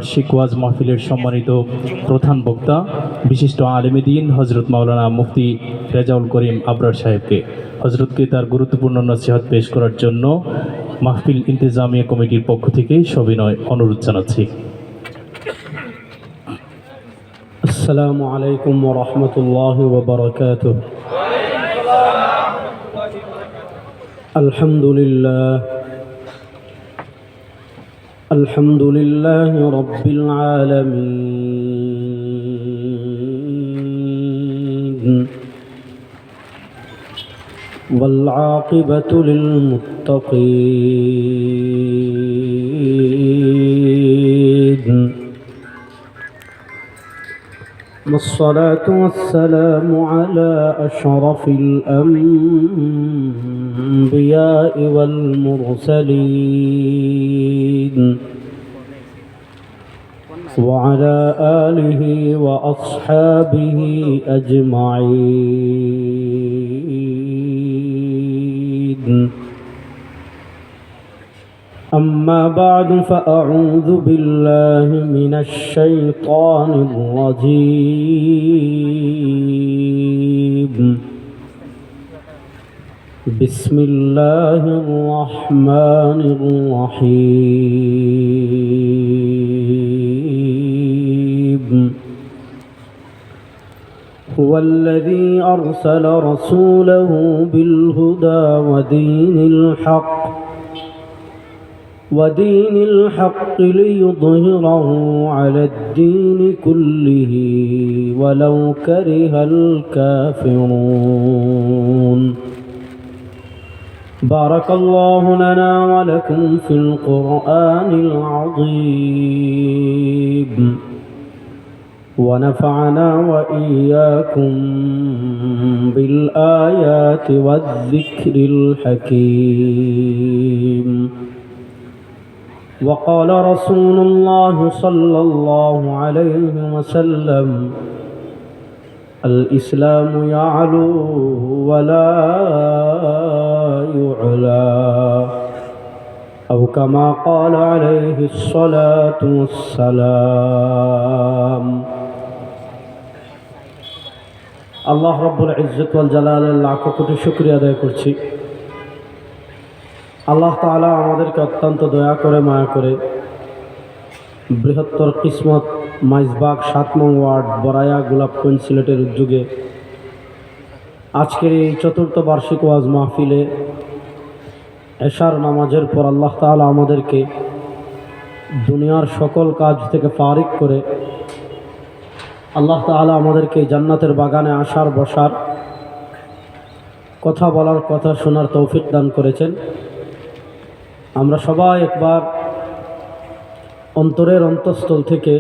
বার্ষিক ওয়াজ মাহফিলের সম্মানিত প্রধান বক্তা বিশিষ্ট আলেমে দ্বীন হযরত মাওলানা মুফতি রেজাউল করিম আবরার সাহেবকে হযরতকে তার গুরুত্বপূর্ণ নসিহত পেশ করার জন্য মাহফিল ইন্তেজামিয়া কমিটির পক্ষ থেকে সবিনয় অনুরোধ জানাচ্ছি। আসসালামু আলাইকুম ওয়া রাহমাতুল্লাহি ওয়া বারাকাতুহু। আলহামদুলিল্লাহ আলহামদুলিল্লাহি রাব্বিল আলামিন ওয়াল আকিবাতু লিল মুত্তাকিন والصلاة والسلام على أشرف الأنبياء والمرسلين وعلى آله وأصحابه أجمعين. أما بعد فأعوذ بالله من الشيطان الرجيم. بسم الله الرحمن الرحيم. هو الذي أرسل رسوله بالهدى ودين الحق ليظهره على الدين كله ولو كره الكافرون. بارك الله لنا ولكم في القرآن العظيم ونفعنا وإياكم بالآيات والذكر الحكيم. وقال رسول الله صلى الله عليه وسلم: الإسلام يعلو ولا يعلى، أو كما قال عليه الصلاة والسلام. الله رب العزة والجلال লাখ কোটি শুকরিয়া আদায় করছি। আল্লাহ তাআলা আমাদেরকে অত্যন্ত দয়া করে মায়া করে বৃহত্তর কিসমত মাইজবাগ ৭ নং ওয়ার্ড বরায়া গোলাপগঞ্জ সিলেটের উদ্যোগে আজকের এই চতুর্থ বার্ষিক ওয়াজ মাহফিলে এশার নামাজের পর আল্লাহ তাআলা আমাদেরকে দুনিয়ার সকল কাজ থেকে ফারিগ করে আল্লাহ তাআলা আমাদেরকে জান্নাতের বাগানে আসার বসার, কথা বলার, কথা শোনার তৌফিক দান করেছেন। আমরা সবাই একবার অন্তরের অন্তঃস্থল থেকে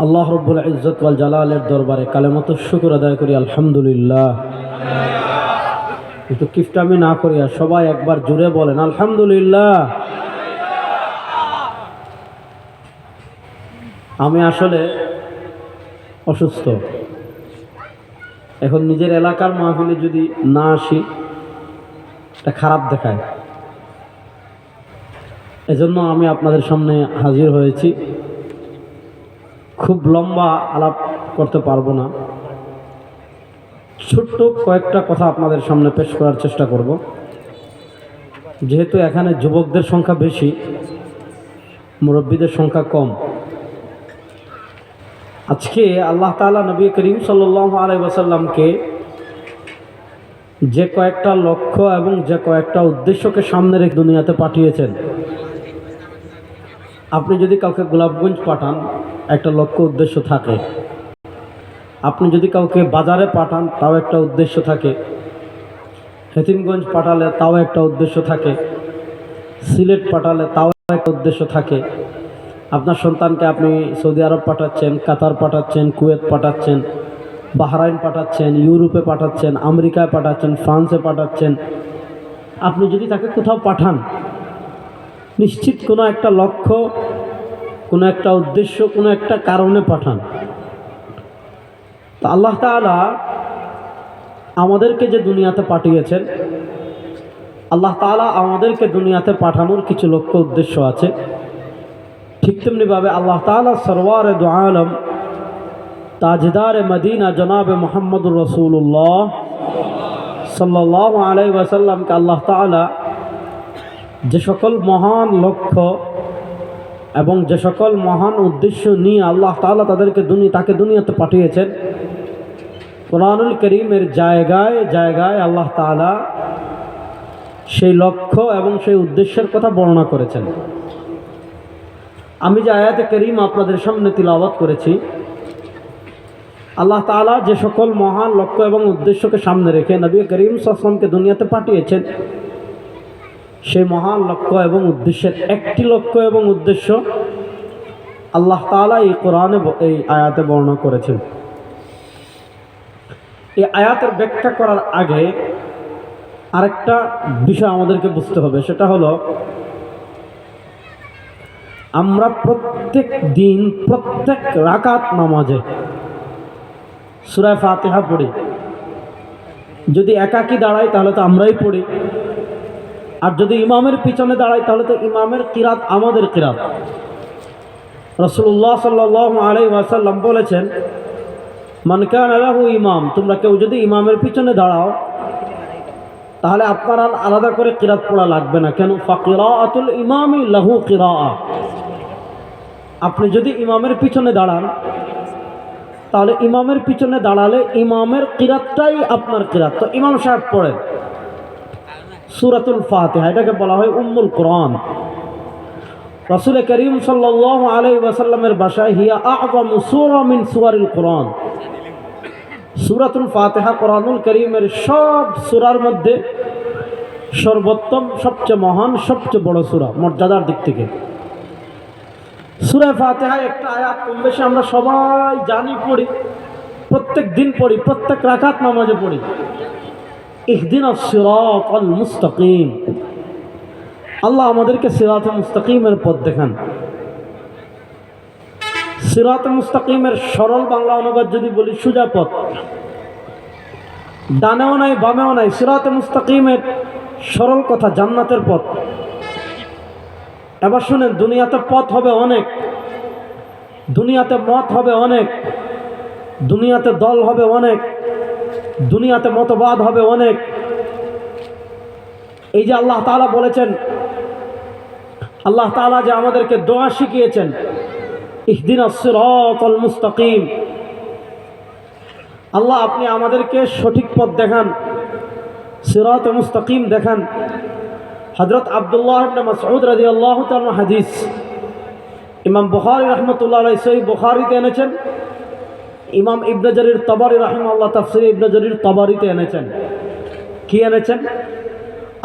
আল্লাহ রব্বুল ইজ্জত ওয়াল জালালের দরবারে কালেমাতুশ শুকর আদায় করি আলহামদুলিল্লাহ। একটু কিফটামি না করিয়া সবাই একবার জুড়ে বলেন আলহামদুলিল্লাহ। আমি আসলে অসুস্থ, এখন নিজের এলাকার মাহফিলে যদি না আসি এটা খারাপ দেখায়, এজন্য আমি আপনাদের সামনে হাজির হয়েছি। খুব লম্বা আলাপ করতে পারবো না, ছোট্ট কয়েকটা কথা আপনাদের সামনে পেশ করার চেষ্টা করব। যেহেতু এখানে যুবকদের সংখ্যা বেশি, মুরব্বীদের সংখ্যা কম। আজকে আল্লাহ তাআলা নবী করিম সাল্লাল্লাহু আলাইহি ওয়াসাল্লামকে যে কয়েকটা লক্ষ্য এবং যে কয়েকটা উদ্দেশ্যকে সামনে রেখে দুনিয়াতে পাঠিয়েছেন। আপনি যদি কাউকে গোলাপগঞ্জ পাঠান একটা লক্ষ্য উদ্দেশ্য থাকে, আপনি যদি কাউকে বাজারে পাঠান তাও একটা উদ্দেশ্য থাকে, হেতিমগঞ্জ পাঠালে তাও একটা উদ্দেশ্য থাকে, সিলেট পাঠালে তাও একটা উদ্দেশ্য থাকে। আপনার সন্তানকে আপনি সৌদি আরব পাঠাচ্ছেন, কাতার পাঠাচ্ছেন, কুয়েত পাঠাচ্ছেন, বাহরাইন পাঠাচ্ছেন, ইউরোপে পাঠাচ্ছেন, আমেরিকায় পাঠাচ্ছেন, ফ্রান্সে পাঠাচ্ছেন। আপনি যদি তাকে কোথাও পাঠান নিশ্চিত কোনো একটা লক্ষ্য, কোনো একটা উদ্দেশ্য, কোনো একটা কারণে পাঠান। তো আল্লাহ তাআলা আমাদেরকে যে দুনিয়াতে পাঠিয়েছেন, আল্লাহ তাআলা আমাদেরকে দুনিয়াতে পাঠানোর কিছু লক্ষ্য উদ্দেশ্য আছে। ঠিক তেমনিভাবে আল্লাহ তাআলা সরওয়ারে দু আলম তাজদার মদিনা জনাব মুহাম্মদুর রাসূলুল্লাহ সাল্লাল্লাহু আলাইহি ওয়াসাল্লামকে আল্লাহ তাআলা যে সকল মহান লক্ষ্য এবং যে সকল মহান উদ্দেশ্য নিয়ে আল্লাহ তাআলা তাকে দুনিয়াতে পাঠিয়েছেন, কোরআনুল কারীমের জায়গায় জায়গায় আল্লাহ তাআলা সেই লক্ষ্য এবং সেই উদ্দেশ্যের কথা বর্ণনা করেছেন। আমি যে আয়াতে কারীম আপনাদের সামনে তিলাওয়াত করেছি, আল্লাহ তাআলা যে সকল মহান লক্ষ্য এবং উদ্দেশ্যকে সামনে রেখে নবী করিম সাল্লাল্লাহু আলাইহি ওয়াসাল্লামকে দুনিয়াতে পাঠিয়েছেন, সেই মহান লক্ষ্য এবং উদ্দেশ্যের একটি লক্ষ্য এবং উদ্দেশ্য আল্লাহ তাআলা এই কোরআনে এই আয়াতে বর্ণনা করেছেন। এই আয়াতের ব্যাখ্যা করার আগে আরেকটা বিষয় আমাদেরকে বুঝতে হবে, সেটা হলো আমরা প্রত্যেক দিন প্রত্যেক রাকাত নামাজে সূরা ফাতিহা পড়ি। যদি একাকী দাঁড়াই তাহলে তো আমরাই পড়ি, আর যদি ইমামের পিছনে দাঁড়াই তাহলে তো ইমামের কিরাত আমাদের কিরাত। রাসূলুল্লাহ সাল্লাল্লাহু আলাইহি ওয়াসাল্লাম বলেছেন, মান কানা লাহু ইমাম, তোমরা কেউ যদি ইমামের পিছনে দাঁড়াও তাহলে আপনার আলাদা করে কিরাত পড়া লাগবে না। কেন? ফাকিরাতুল ইমামি লাহু কিরাআ। আপনি যদি ইমামের পিছনে দাঁড়ান তাহলে ইমামের পিছনে দাঁড়ালে ইমামের কিরাতটাই আপনার কিরাত। তো ইমাম সাহেব পড়েন সূরাতুল ফাতিহা, এটাকে বলা হয় উম্মুল কোরআন। রাসূল করিম সাল্লাল্লাহু আলাইহি ওয়াসাল্লামের ভাষায় হিয়া আ'যামু সূরা মিন সুওয়ারিল কোরআন। সূরাতুল ফাতিহা কোরআনুল কারীমের সব সূরার মধ্যে সর্বোত্তম, সবচেয়ে মহান, সবচেয়ে বড় সূরা মর্যাদার দিক থেকে। সূরা ফাতিহায় একটা আয়াত কম বেশি আমরা সবাই জানি, পড়ি, প্রত্যেক দিন পড়ি, প্রত্যেক রাকাত নামাজে পড়ি, ইহদিনাস সিরাতাল মুস্তাকিম। আল্লাহ আমাদেরকে সিরাতুল মুস্তাকিমের পথ দেখান। সিরাতুল মুস্তাকিমের সরল বাংলা অনুবাদ যদি বলি, সোজা পথ, ডানেও নাই বামেও নাই। সিরাতুল মুস্তাকিমের সরল কথা জান্নাতের পথ। এবার শুনেন, দুনিয়াতে পথ হবে অনেক, দুনিয়াতে মত হবে অনেক, দুনিয়াতে দল হবে অনেক, দুনিয়াতে মতবাদ হবে অনেক। এই যে আল্লাহ তাআলা বলেছেন, আল্লাহ তাআলা যে আমাদেরকে দোয়া শিখিয়েছেন, ইহদিনাস সিরাতাল মুস্তাকিম, আল্লাহ আপনি আমাদেরকে সঠিক পথ দেখান, সিরাতুল মুস্তাকিম দেখান। হযরত আব্দুল্লাহ ইবনে মাসউদ রাদিয়াল্লাহু তাআলা হাদিস ইমাম বুখারী রাহমাতুল্লাহ আলাইহি সহিহ বুখারীতে এনেছেন, ইমাম ইবনে জারীর তাবারী রাহিমাহুল্লাহ তাফসীর ইবনে জারীর তাবারীতে এনেছেন। কি এনেছেন?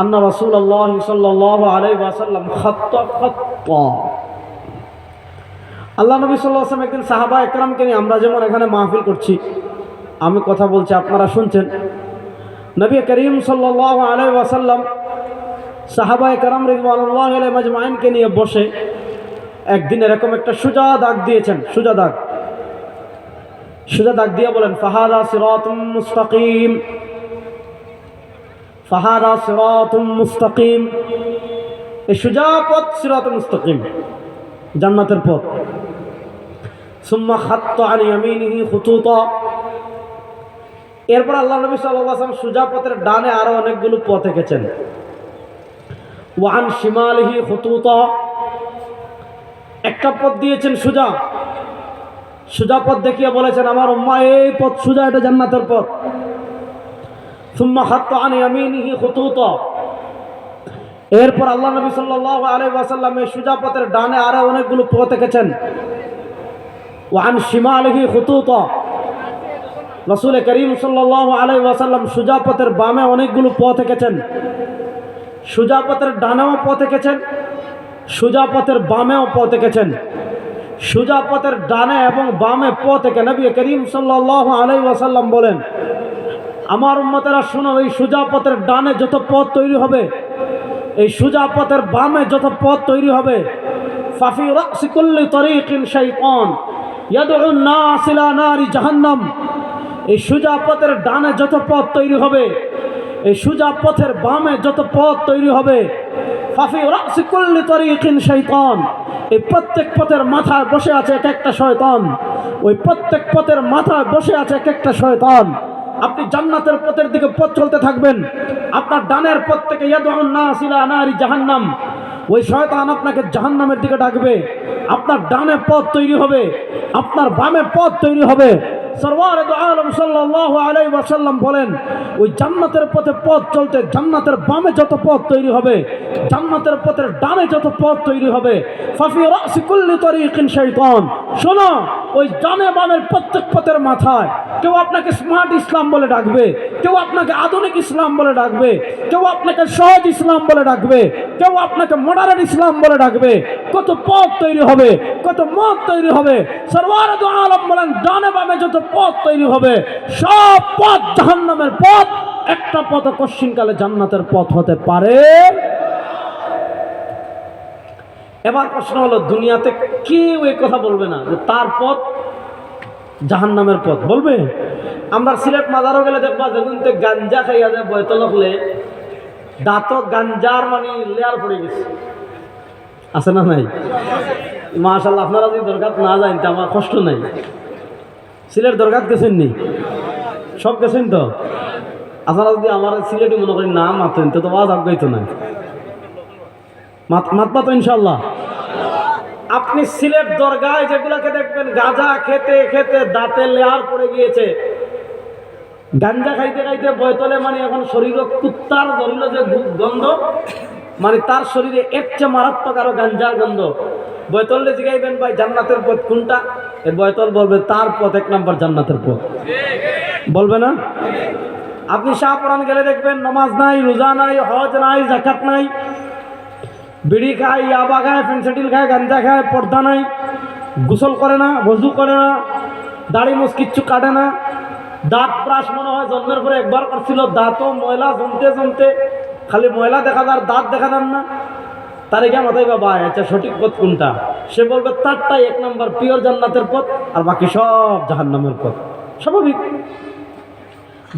আন্না রাসূলুল্লাহ সাল্লাল্লাহু আলাইহি ওয়াসাল্লাম খাত্তা খাত্তা। আল্লাহ নবী সাল্লাল্লাহু আলাইহি ওয়াসাল্লাম একদিন সাহাবা একরামকে নিয়ে, আমরা যেমন এখানে মাহফিল করছি, আমি কথা বলছি, আপনারা শুনছেন, নবী করিম সাল্লাল্লাহু আলাইহি ওয়াসাল্লাম সাহাবা একরাম রিদওয়ানুল্লাহি আলাইহিম আজমাইনকে নিয়ে বসে একদিন এরকম একটা সোজা দাগ দিয়েছেন। সোজা দাগ দিয়ে বলেন, ফাহাদা সিরাতুম মুস্তাকিম, ফাহাদা সিরাতুম মুস্তাকিম। এই সোজা পথ সিরাতুল মুস্তাকিম, জান্নাতের পথ। সুম্মা খাত্তা আন ইয়ামিনিহি খুতুতা। এরপর আল্লাহ নবী সাল্লাল্লাহু আলাইহি ওয়াসাল্লাম সোজা পথের ডানে আরো অনেকগুলো পথ এঁকেছেন। ওয়া আন শিমালিহি খুতুতা। একটা পথ দিয়েছেন সোজা পথ দেখিয়ে বলেছেন, আমার উম্মাহ এই পথ সোজা, এটা জান্নাতের পথ। সুম্মা খাত্তা আন ইয়ামিনিহি খুতুতা। এরপর আল্লাহ নবী সাল্লাল্লাহু আলাইহি ওয়াসাল্লাম এই সোজা পথের ডানে আরো অনেকগুলো পথ এঁকেছেন। ওয়া আন শিমালিহি খুতুতা। রাসূল করিম সাল্লাল্লাহু আলাইহি ওয়াসাল্লাম সোজা পথের বামে অনেকগুলো পথ এঁকেছেন, সোজা পথের ডানেও পথ এঁকেছেন, সোজা পথের বামেও পথ এঁকেছেন। সোজা পথের ডানে এবং বামে পথ এঁকে নবী করিম সাল্লাল্লাহু আলাইহি ওয়াসাল্লাম বলেন, আমার উম্মতেরা শুনো, এই সোজা পথের ডানে যত পথ তৈরি হবে, এই সোজা পথের বামে যত পথ তৈরি হবে, ফাফি রাসি কুল্লি তরিকিন শাইতান ইয়াদউ আন-নাস ইলা নারি জাহান্নাম। এই সোজা পথের ডানে যত পথ তৈরি হবে, এই সোজা পথের বামে যত পথ তৈরি হবে, ফাফি রাসি কুল্লি তরিকিন শাইতান এই প্রত্যেক পথের মাথায় বসে আছে এক একটা শয়তান, ওই প্রত্যেক পথের মাথায় বসে আছে এক একটা শয়তান। আপনি জান্নাতের পথের দিকে পথ চলতে থাকবেন, আপনার ডানের পথ থেকে ইয়াদউন নাস ইলা নারি জাহান্নাম, ওই শয়তান আপনাকে জাহান্নামের দিকে ডাকবে। আপনার ডানে পথ তৈরি হবে, আপনার বামে পথ তৈরি হবে। সরওয়ারে দু আলম সাল্লাল্লাহু আলাইহি ওয়াসাল্লাম বলেন, ওই জান্নাতের পথে পথ চলতে জান্নাতের বামে যত পথ তৈরি হবে, জান্নাতের পথের ডানে যত পথ তৈরি হবে, ফাফি রাসি কুল্লি তরিকিন শাইতান। শোনো, ওই ডানে বামের প্রত্যেক পথের মাথায় কেউ আপনাকে স্মার্ট ইসলাম বলে ডাকবে, কেউ আপনাকে আধুনিক ইসলাম বলে ডাকবে, কেউ আপনাকে সহজ ইসলাম বলে ডাকবে, কেউ আপনাকে মডার্ন ইসলাম বলে ডাকবে। কত পথ তৈরি হবে, কত মত তৈরি হবে। সরওয়ারে দু আলম বলেন, ডানে বামে যত পথ তৈরি হবে সব পথ জাহান্নামের পথ, একটা পথ কশ্চিনকালে জান্নাতের পথ হতে পারে। এবার প্রশ্ন হলো, দুনিয়াতে কেউ এই কথা বলবে না যে তার পথ জাহান্নামের পথ, বলবে? আমরা সিলেট মাজারও গেলে দেখবা, যখন তো গাঞ্জা খাইয়া যায় বয়তল হলে দাঁত গাঞ্জার মানে লেয়ার পড়ে গেছে, আছে না নাই? মাশাআল্লাহ, আপনারা যদি দরকার না যান তো আমার কষ্ট নাই। সিলেট দরকার গেছেন নি? সব গেছেন তো? আপনারা যদি আমার সিলেটে মনে করেন না মাতেন তো আওয়াজ আগাইতো না, মাতবা তো ইনশাল্লাহ। আপনি সিলেট দরগায় যেগুলোকে দেখবেন গাঁজা খেতে খেতে দাঁতে লেয়ার পড়ে গিয়েছে, গাঞ্জা খাইতে খাইতে বয়তলে মানে এখন শরীর কুত্তার ধরিল যে গন্ধ, মানে তার শরীরে এর চেয়ে মারাত্মক আরো গাঞ্জার গন্ধ। বয়তলে জিগাইবেন ভাই জান্নাতের পথ কোনটা, এর বয়তল বলবে তার পথ 1 নম্বর জান্নাতের পথ, বলবে না? আপনি শাহপুরান গেলে দেখবেন নামাজ নাই, রোজা নাই, হজ নাই, যাকাত নাই, বিড়ি খায়, ইয়াবা খায়, ফেন্সিডিল খায়, গাঞ্জা খায়, পর্দা নাই, গোসল করে না, ওযু করে না, দাড়ি মুছ কিচ্ছু কাটে না, দাঁত ব্রাশ মনে হয় জন্মের পরে একবার করছিল, দাঁতও ময়লা জমতে জমতে খালি ময়লা দেখা যার, দাঁত দেখা যান না। তারে গিয়ে মাথায় বাবা আচ্ছা সঠিক পথ কোনটা, সে বলবে তারটাই 1 নম্বর পিওর জান্নাতের পথ, আর বাকি সব জাহান্নামের পথ। স্বাভাবিক,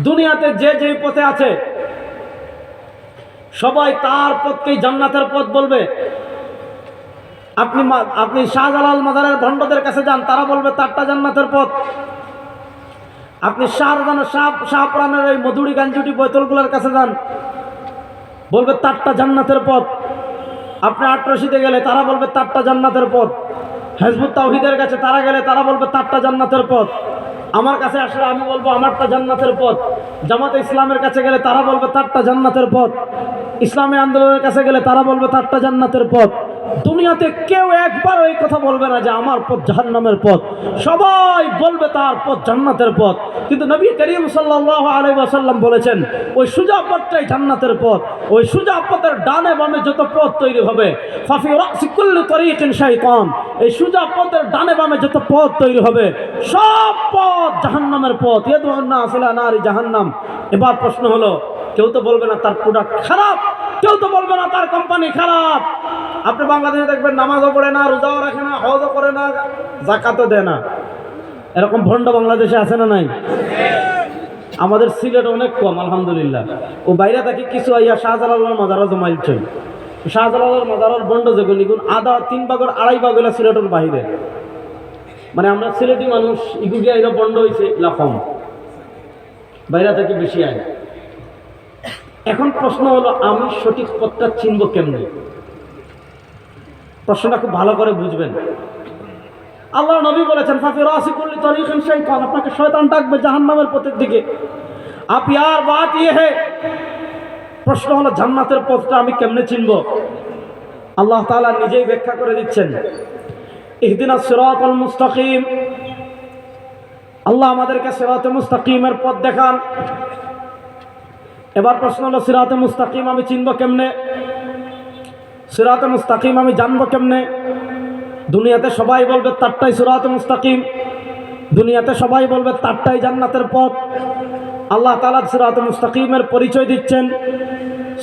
দুনিয়াতে যে যে পথে আছে সবাই তার পথকেই জান্নাতের পথ বলবে। আপনি শাহজালাল মাজারের ভণ্ডদের কাছে যান, তারা বলবে তারটা জান্নাতের পথ। আপনি শাহপুরানের ওই মধুরি গাঞ্জুটি বৈতলগুলোর কাছে যান, বলবে তারটা জান্নাতের পথ। আপনি আটরশিতে গেলে তারা বলবে তারটা জান্নাতের পথ। হিজবুত তাওহীদের কাছে তারা গেলে তারা বলবে তারটা জান্নাতের পথ। আমার কাছে আসলে আমি বলবো আমারটা জান্নাতের পথ। জামাতে ইসলামের কাছে গেলে তারা বলবে তারটা জান্নাতের পথ। ইসলামী আন্দোলনের কাছে গেলে তারা বলবে তারটা জান্নাতের পথ। দুনিয়াতে কেউ একবার এই কথা বলবে না যে আমার পথ জাহান্নামের পথ, সবাই বলবে তার পথ জান্নাতের পথ। কিন্তু নবী করিম সাল্লাল্লাহু আলাইহি ওয়াসাল্লাম বলেছেন, ওই সোজা পথটাই জান্নাতের পথ। ওই সোজা পথের ডানে বামে যত পথ তৈরি হবে, ফাফি রাসি কুল্লি তরিকিন শাইতান, এই সোজা পথের ডানে বামে যত পথ তৈরি হবে সব পথ জাহান্নামের পথ, ইয়াদউন নাস ইলা নারি জাহান্নাম। এবার প্রশ্ন হলো, কেউ তো বলবে না তার প্রোডাক্ট খারাপ, কেউ তো বলবে না তার কোম্পানি খারাপ। আপনি বাংলাদেশে দেখবেন নামাজও পড়ে না, রোজাও রাখে না, হজও করে না, যাকাতও দেয় না, এরকম ভণ্ড বাংলাদেশে আছে না নাই? আমাদের সিলেট অনেক কম আলহামদুলিল্লাহ। ও বাইরে থাকি কিছু আইয়া শাহজালালের মাজারও জমাইছে। শাহজালালের মাজারের ভণ্ড যেগুলি আধা 3 ভাগের 2.5 ভাগ হইলো সিলেটের বাইরে। মানে আমরা সিলেটি মানুষ ইগুগি আইলো বন্ধ হয়েছে লাখম, বাইরে থেকে বেশি আয়। এখন প্রশ্ন হলো, আমি সঠিক পথটা চিনব কেমনে? প্রশ্নটা খুব ভালো করে বুঝবেন। আল্লাহ নবী বলেছেন, ফাফি রাসি কুল্লি তরিকিন শাইতান, আপনাকে শয়তান ডাকবে জাহান্নামের পথের দিকে। আপ ইয়ার বাত ইয়ে হে, প্রশ্ন হলো জান্নাতের পথটা আমি কেমনে চিনব? আল্লাহ তাআলা নিজেই ব্যাখ্যা করে দিচ্ছেন, ইহদিনাস সিরাতাল মুস্তাকিম। আল্লাহ আমাদেরকে সিরাতে মুস্তাকিমের পথ দেখান। এবার প্রশ্ন হলো, সিরাতে মুস্তাকিম আমি চিনব কেমনে? সিরাতে মুস্তাকিম আমি জানবো কেমনে? দুনিয়াতে সবাই বলবে তারটাই সিরাতে মুস্তাকিম, দুনিয়াতে সবাই বলবে তারটাই জান্নাতের পথ। আল্লাহ তাআলা সিরাতে মুস্তাকিমের পরিচয় দিচ্ছেন,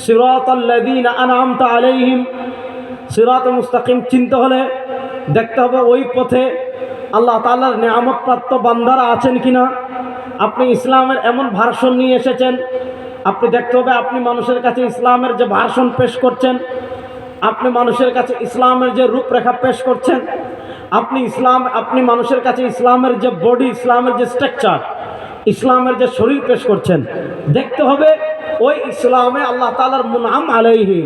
সিরাতাল লাযীনা আনআমতা আলাইহিম। সিরাতে মুস্তাকিম চিনতে হলে দেখতে হবে ওই পথে আল্লাহ তাআলার নিয়ামত প্রাপ্ত বান্দারা আছেন কিনা। আপনি ইসলামের এমন ভার্সন নিয়ে এসেছেন, আপনি দেখতে হবে আপনি মানুষের কাছে ইসলামের যে ভার্সন পেশ করছেন আপনি মানুষের কাছে ইসলামের যে রূপরেখা পেশ করছেন, আপনি মানুষের কাছে ইসলামের যে বডি, ইসলামের যে স্ট্রাকচার, ইসলামের যে শরীর পেশ করছেন, দেখতে হবে ওই ইসলামে আল্লাহ তাআলার মুনআম আলাইহি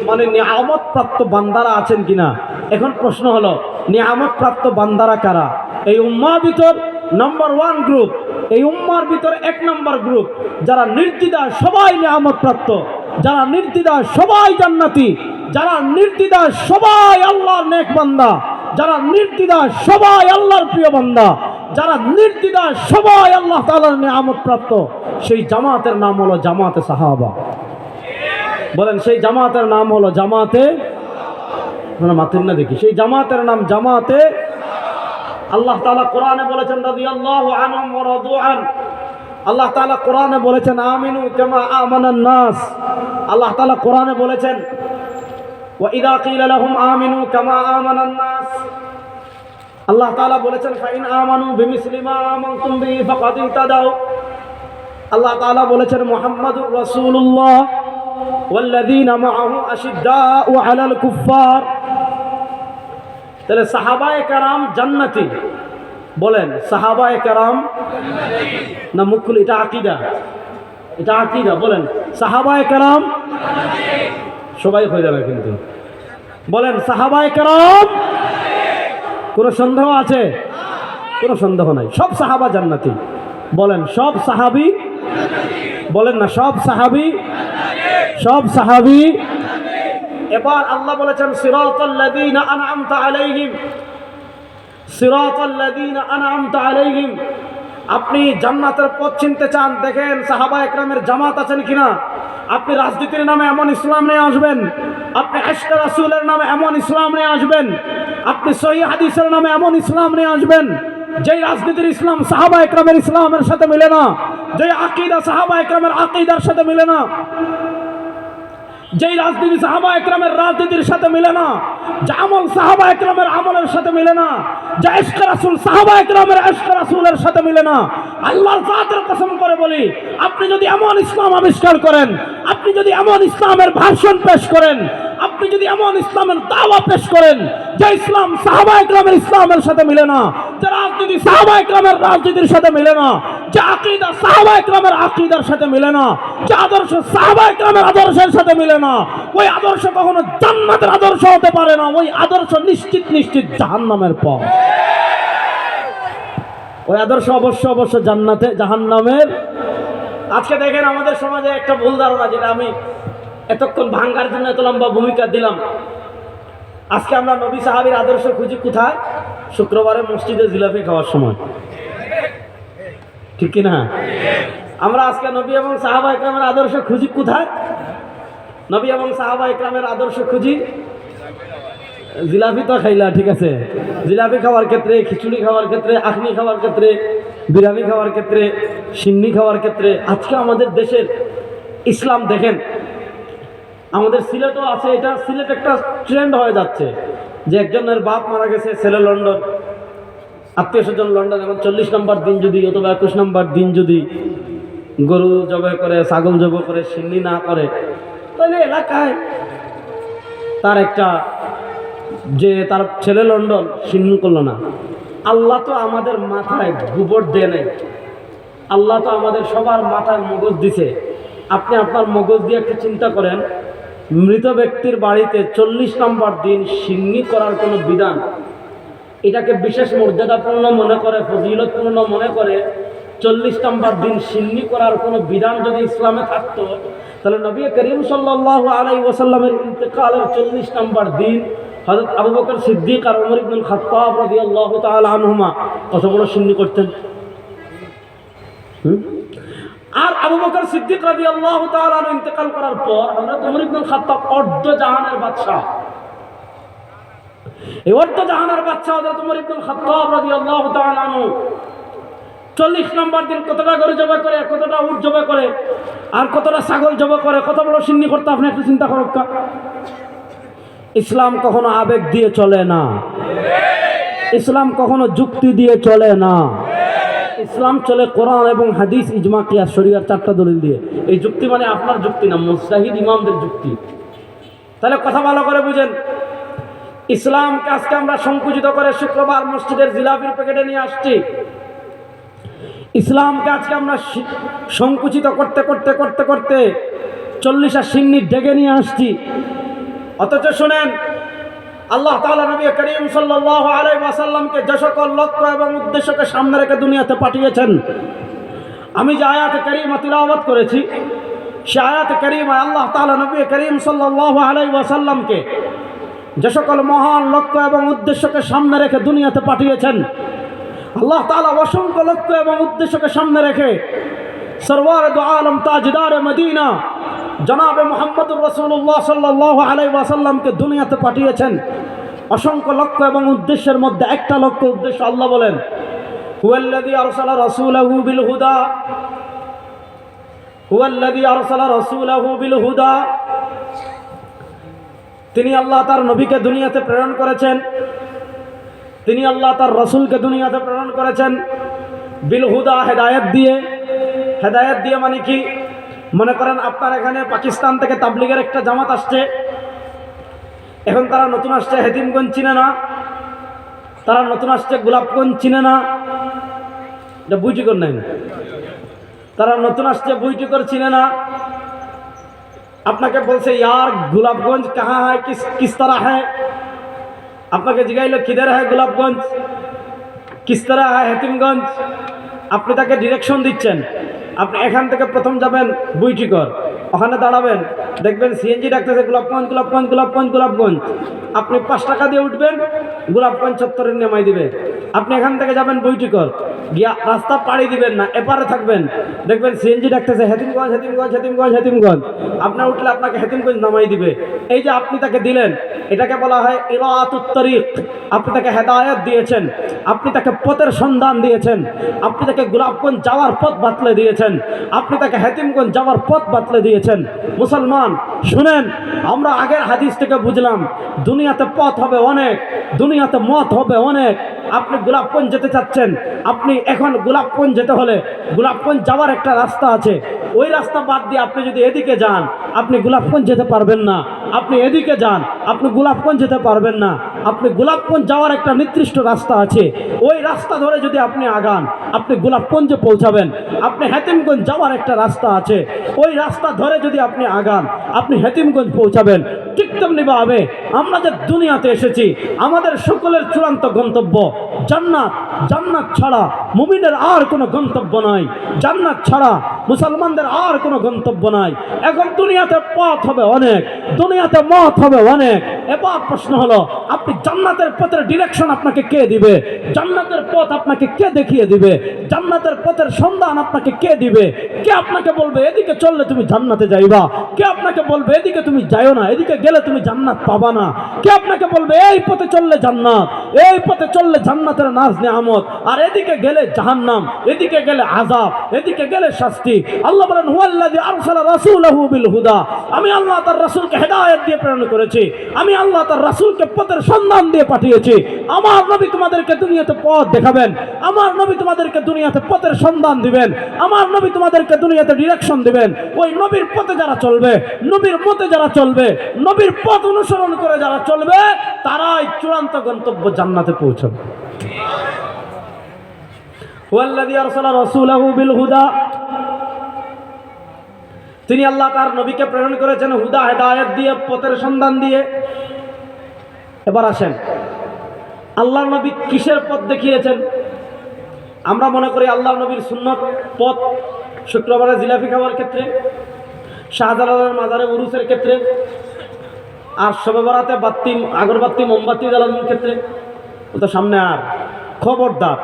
মানে নিয়ামত প্রাপ্ত বান্দারা আছেন কিনা। এখন প্রশ্ন হলো, নিয়ামত প্রাপ্ত বান্দারা কারা? এই উম্মার ভিতর নম্বর 1 গ্রুপ, এই উম্মার ভিতর 1 নম্বর গ্রুপ, যারা নির্দ্বিধায় সবাই নিয়ামত প্রাপ্ত, যারা নির্দ্বিধায় সবাই জান্নাতি, যারা নির্দ্বিধায় সবাই আল্লাহর নেক বান্দা, যারা নির্দ্বিধায় সবাই আল্লাহর প্রিয় বান্দা, যারা নির্দ্বিধায় সবাই আল্লাহ তাআলার নিয়ামত প্রাপ্ত, সেই জামাতের নাম হলো জামাতে সাহাবা। বলেন, সেই জামাতের নাম হলো জামাতে, আপনারা মাথেন না দেখি, সেই জামাতের নাম জামাতে। আল্লাহ তাআলা কোরআনে বলেছেন রাদিয়াল্লাহু আনহুম ওয়া রাদু আন। আল্লাহ তাআলা কোরআনে বলেছেন আমিনু কামা আমানান নাস। আল্লাহ তাআলা কোরআনে বলেছেন ওয়া ইযা কিলা লাহুম আমিনু কামা আমানান নাস। আল্লাহ তাআলা বলেছেন ফাইন আমানু বিমিসলি মা আমানতুম বিহি ফাকাদ ইহতাদাউ। আল্লাহ তাআলা বলেছেন মুহাম্মাদুর রাসূলুল্লাহ ওয়াল্লাযীনা মাআহু আশিদ্দাউ আলাল কুফফার। তাহলে সাহাবায়ে কেরাম জান্নাতি। বলেন, সাহাবায়ে কেরাম না মুকুল? এটা আকীদা, এটা আকীদা। বলেন, সাহাবায়ে কেরাম সবাই হয়ে যাবে কিন্তু। বলেন, সাহাবায়ে কেরাম, কোনো সন্দেহ আছে? কোনো সন্দেহ নাই, সব সাহাবা জান্নাতি। বলেন, সব সাহাবী? বলেন না, সব সাহাবী, সব সাহাবী। এবার আল্লাহ বলেছেন সিরাতাল্লাযীনা আনআমতা আলাইহিম, সিরাতাল্লাযীনা আনআমতা আলাইহিম। আপনি জান্নাতের পথ চিনতে চান, দেখেন সাহাবায়ে কেরামের জামাত আছেন কিনা। আপনি রাজনীতির নামে এমন ইসলাম নিয়ে আসবেন, আপনি ইশকে রাসূলের নামে এমন ইসলাম নিয়ে আসবেন, আপনি সহিহ হাদিসের নামে এমন ইসলাম নিয়ে আসবেন যেই রাজনীতির ইসলাম সাহাবায়ে কেরামের ইসলামের সাথে মিলে না, যেই আকীদা সাহাবায়ে কেরামের আকীদার সাথে মিলে না, যেই রাজনীতি সাহাবায়ে কেরামের রাজনীতির সাথে মিলে না, যে আমল সাহাবায়ে কেরামের আমলের সাথে মিলে না, যে ইশকে রাসূল সাহাবায়ে কেরামের ইশকে রাসূলের সাথে মিলে না। আল্লাহর জাতের কসম করে বলি, আপনি যদি এমন ইসলাম আবিষ্কার করেন, আপনি যদি এমন ইসলামের ভাষণ পেশ করেন, আপনি যদি এমন ইসলামের দাওয়া পেশ করেন যে ইসলাম সাহাবায়ে কেরামের ইসলামের সাথে মিলে না, যে রাজনীতি সাহাবায়ে কেরামের রাজনীতির সাথে মিলে না, যে আকীদা সাহাবায়ে কেরামের আকীদার সাথে মিলে না, যে আদর্শ সাহাবায়ে কেরামের আদর্শের সাথে মিলে না, ওই আদর্শ কখনো জান্নাতের আদর্শ হতে পারে না। ওই আদর্শ নিশ্চিত নিশ্চিত জাহান্নামের পথ। ওই আদর্শ অবশ্য জান্নাতে, জাহান্নামের। আজকে দেখেন আমাদের সমাজে একটা ভুল ধারণা, যেটা আমি এতক্ষণ ভাঙ্গার জন্য এত লম্বা ভূমিকা দিলাম। আজকে আমরা নবী সাহাবীর আদর্শ খুঁজি কোথায়? শুক্রবারে মসজিদে জিলাপি খাওয়ার সময়, ঠিক কিনা? আমরা আজকে নবী এবং সাহাবায়ে কেরামের আদর্শ খুঁজি কোথায়? নবী এবং সাহাবায়ে কেরামের আদর্শ খুঁজি জিলাপি তো খাইলা, ঠিক আছে, জিলাপি খাওয়ার ক্ষেত্রে, খিচুড়ি খাওয়ার ক্ষেত্রে, আখনি খাওয়ার ক্ষেত্রে, বিরিয়ানি খাওয়ার ক্ষেত্রে, সিন্নি খাওয়ার ক্ষেত্রে। আজকে আমাদের দেশের ইসলাম দেখেন, আমাদের সিলেটও আছে, এটা সিলেট একটা ট্রেন্ড হয়ে যাচ্ছে যে একজনের বাপ মারা গেছে, ছেলে লন্ডন, আত্মীয় স্বজন লন্ডন, এবং 40 নম্বর দিন যদি অথবা 21 নম্বর দিন যদি গরু জবাই করে, ছাগল জবাই করে, সিন্নি না করে, তাহলে এলাকায় তার একটা, যে তার ছেলে লন্ডন সিন্নি করলো না। আল্লাহ তো আমাদের মাথায় গোবর দেয় নাই, আল্লাহ তো আমাদের সবার মাথায় মগজ দিছে। আপনি আপনার মগজ দিয়ে একটু চিন্তা করেন, মৃত ব্যক্তির বাড়িতে 40 নম্বর দিন সিন্নি করার কোনো বিধান, এটাকে বিশেষ মর্যাদাপূর্ণ মনে করে, ফজিলতপূর্ণ মনে করে 40 নম্বর দিন সিন্নি করার কোনো বিধান যদি ইসলামে থাকতো, তাহলে নবী করিম সাল্লাল্লাহু আলাইহি ওয়াসাল্লামের ইন্তেকালের 40 নম্বর দিন হযরত আবু বকর সিদ্দিক আর ওমর ইবনুল খাত্তাব রাদিয়াল্লাহু তাআলা আনহুমা কত বড় সিন্নি করতেন। আর আবু বকর সিদ্দিক রাদিয়াল্লাহু তাআলা আনহু ইন্তেকাল করার পর হযরত ওমর ইবনুল খাত্তাব অর্ধ জাহানের বাদশা, এই অর্ধ জাহানের বাদশা হযরত ওমর ইবনুল খাত্তাব রাদিয়াল্লাহু তাআলা আনহু 40 নম্বর দিন কতটা গরু জবাই করে, কতটা উট জবাই করে, আর কতটা ছাগল জবাই করে, কত বড় সিন্নি করতে আপনি একটু চিন্তা করুন। ইসলাম কখনো আবেগ দিয়ে চলে না, ইসলাম কখনো যুক্তি দিয়ে চলে না। ইসলাম চলে কোরআন এবং হাদিস, ইজমা, কিয়াস, শরীয়ত, 4টা দলিল দিয়ে। এই যুক্তি মানে আপনার যুক্তি না, মুজতাহিদ ইমামদের যুক্তি। তাহলে কথা ভালো করে বুঝেন, ইসলামকে আজকে আমরা সংকুচিত করে শুক্রবার মসজিদের জিলাপির প্যাকেটে নিয়ে আসছি। ইসলামকে আজকে আমরা সংকুচিত করতে করতে করতে করতে 40 সিন্নির ডেকে নিয়ে আসছি। অথচ শুনেন, আল্লাহ তাআলা নবী করিম সাল্লাল্লাহু আলাইহি ওয়াসাল্লামকে যে সকল লক্ষ্য এবং উদ্দেশ্যকে সামনে রেখে দুনিয়াতে পাঠিয়েছেন, আমি যে আয়াতে কারিমা তিলাওয়াত করেছি, সে আয়াতে কারিমায় আল্লাহ তাআলা নবী করিম সাল্লাল্লাহু আলাইহি ওয়াসাল্লামকে যে সকল মহান লক্ষ্য এবং উদ্দেশ্যকে সামনে রেখে দুনিয়াতে পাঠিয়েছেন, আল্লাহ তাআলা অসংখ্য লক্ষ্য এবং উদ্দেশ্যকে সামনে রেখে সরওয়ার দু আলম তাজদার মদিনা জনাবে মুহাম্মদুর রাসূলুল্লাহ সাল্লাল্লাহু আলাইহি ওয়াসাল্লামকে দুনিয়াতে পাঠিয়েছেন। অসংখ্য লক্ষ্য এবং উদ্দেশ্যের মধ্যে একটা লক্ষ্য উদ্দেশ্য আল্লাহ বলেন, হুয়াল্লাযী আরসালা রাসূলাহু বিল হুদা, হুয়াল্লাযী আরসালা রাসূলাহু বিল হুদা, তিনি আল্লাহ তার নবীকে দুনিয়াতে প্রেরণ করেছেন, তিনি আল্লাহ তার রসুলকে দুনিয়াতে প্রেরণ করেছেন বিল হুদা, হেদায়েত দিয়ে। হেদায়েত দিয়ে মানে কি? মনে করেন আপনার এখানে পাকিস্তান থেকে তাবলিগের একটা জামাত আসছে, এখন তারা নতুন আসছে হেতিমগঞ্জ চিনে না, তারা নতুন আসছে গোলাপগঞ্জ চিনে না, এটা বুইটিকর নাই, তারা নতুন আসছে বুইটিকর চিনে না। আপনাকে বলছে ইয়ার গোলাপগঞ্জ কাহা হ্যায়, কিস तरह है, আপনাকে জিজ্ঞাইল কিধর হ্যায় গোলাপগঞ্জ, কিস तरह है হেতিমগঞ্জ, আপনি তাকে ডিরেকশন দিচ্ছেন। আপনি এখান থেকে প্রথম যাবেন বুইটিকর, ওখানে দাঁড়াবেন, দেখবেন সিএনজি ডাকতেছে গোলাপগঞ্জ গোলাপগঞ্জ গোলাপগঞ্জ গোলাপগঞ্জ। আপনি 5 টাকা দিয়ে উঠবেন, গোলাপগঞ্জ চত্বরে নামাই দিবে। আপনি এখান থেকে যাবেন বুইটিকর, গিয়া রাস্তা পাড়ি দিবেন না, এপারে থাকবেন, দেখবেন সিএনজি ডাকতেছে হেতিমগঞ্জ হেতিমগঞ্জ হেতিমগঞ্জ হেতিমগঞ্জ। আপনার উঠলে আপনাকে হেতিমগঞ্জ নামাই দিবে। এই যে আপনি তাকে দিলেন, এটাকে বলা হয় ইরাআতুত তরিক। আপনি তাকে হেদায়েত দিয়েছেন, আপনি তাকে পথের সন্ধান দিয়েছেন, আপনি তাকে গোলাপগঞ্জ যাওয়ার পথ বাতলে দিয়েছেন, আপনি তাকে হেতিমগঞ্জ যাওয়ার পথ বাতলে দিয়েছেন। মুসলমান শুনেন, আমরা আগের হাদিস থেকে বুঝলাম দুনিয়াতে পথ হবে অনেক, দুনিয়াতে মত হবে অনেক। আপনি গোলাপগঞ্জ যেতে চাচ্ছেন, আপনি এখন গোলাপগঞ্জ যেতে হলে গোলাপগঞ্জ যাওয়ার একটা রাস্তা আছে, ওই রাস্তা বাদ দিয়ে আপনি যদি এদিকে যান, আপনি গোলাপগঞ্জ যেতে পারবেন না। আপনি এদিকে যান, আপনি গোলাপগঞ্জ যেতে পারবেন না। আপনি গোলাপগঞ্জ যাওয়ার একটা নির্দিষ্ট রাস্তা আছে, ওই রাস্তা ধরে যদি আপনি আগান, আপনি গোলাপগঞ্জে পৌঁছাবেন। আপনি হেতিমগঞ্জ যাওয়ার একটা রাস্তা আছে, ওই রাস্তা ধরে যদি আপনি আগান, আপনি হেতিমগঞ্জ পৌঁছাবেন। ঠিক তেমনিভাবে আমরা যে দুনিয়াতে এসেছি, আমাদের সকলের চূড়ান্ত গন্তব্য জান্নাত। জান্নাত ছাড়া মুমিনের আর কোনো গন্তব্য নাই, জান্নাত ছাড়া মুসলমানদের আর কোনো গন্তব্য নাই। এখন দুনিয়াতে পথ হবে অনেক, দুনিয়াতে মত হবে অনেক। এবার প্রশ্ন হলো, আপনি জান্নাতের পথের ডিরেকশন আপনাকে কে দিবে? জান্নাতের পথ আপনাকে কে দেখিয়ে দিবে? জান্নাতের পথের সন্ধান আপনাকে কে দিবে? কে আপনাকে বলবে এদিকে চললে তুমি জান্নাতে যাইবা? কে আপনাকে বলবে এদিকে তুমি যাইও না, এদিকে গেলে তুমি জান্নাত পাবা না? কে আপনাকে বলবে এই পথে চললে জান্নাত, এই পথে চললে জান্নাতের নাজ নেয়ামত, আর এদিকে গেলে জাহান্নাম, এদিকে গেলে আযাব, এদিকে গেলে শাস্তি? আল্লাহ বলেন, হুয়াল্লাযী আরসালা রাসূলাহু বিল হুদা, আমি আল্লাহ তার রাসূলকে হেদায়েত দিয়ে প্রেরণ করেছি, আমি আল্লাহ তার রাসূলকে পথের সন্ধান দিয়ে পাঠিয়েছি। আমার নবী তোমাদেরকে দুনিয়াতে পথ দেখাবেন, আমার নবী তোমাদেরকে দুনিয়াতে পথের সন্ধান দিবেন, আমার নবী তোমাদেরকে দুনিয়াতে ডিরেকশন দিবেন। ওই নবীর পথে যারা চলবে, নবীর মতে যারা চলবে, নবীর পথ অনুসরণ করে যারা চলবে, তারাই চূড়ান্ত গন্তব্য জান্নাতে পৌঁছবে। হুয়াল্লাযী আরসালা রাসূলাহু বিল হুদা, তিনি আল্লাহ তার নবীকে প্রেরণ করেছেন হুদা, হেদায়েত দিয়ে, পথের সন্ধান দিয়ে। এবার আসেন, আল্লাহর নবী কিসের পথ দেখিয়েছেন? আমরা মনে করি আল্লাহর নবীর সুন্নত পথ, শুক্রবারে জিলাপি খাওয়ার ক্ষেত্রে, শাহজালালের মাজারে উরুসের ক্ষেত্রে, আর শবে বরাতে বাত্তি, আগরবাতি, মোমবাতি জ্বালানোর ক্ষেত্রে। ও তো সামনে। আর খবরদার,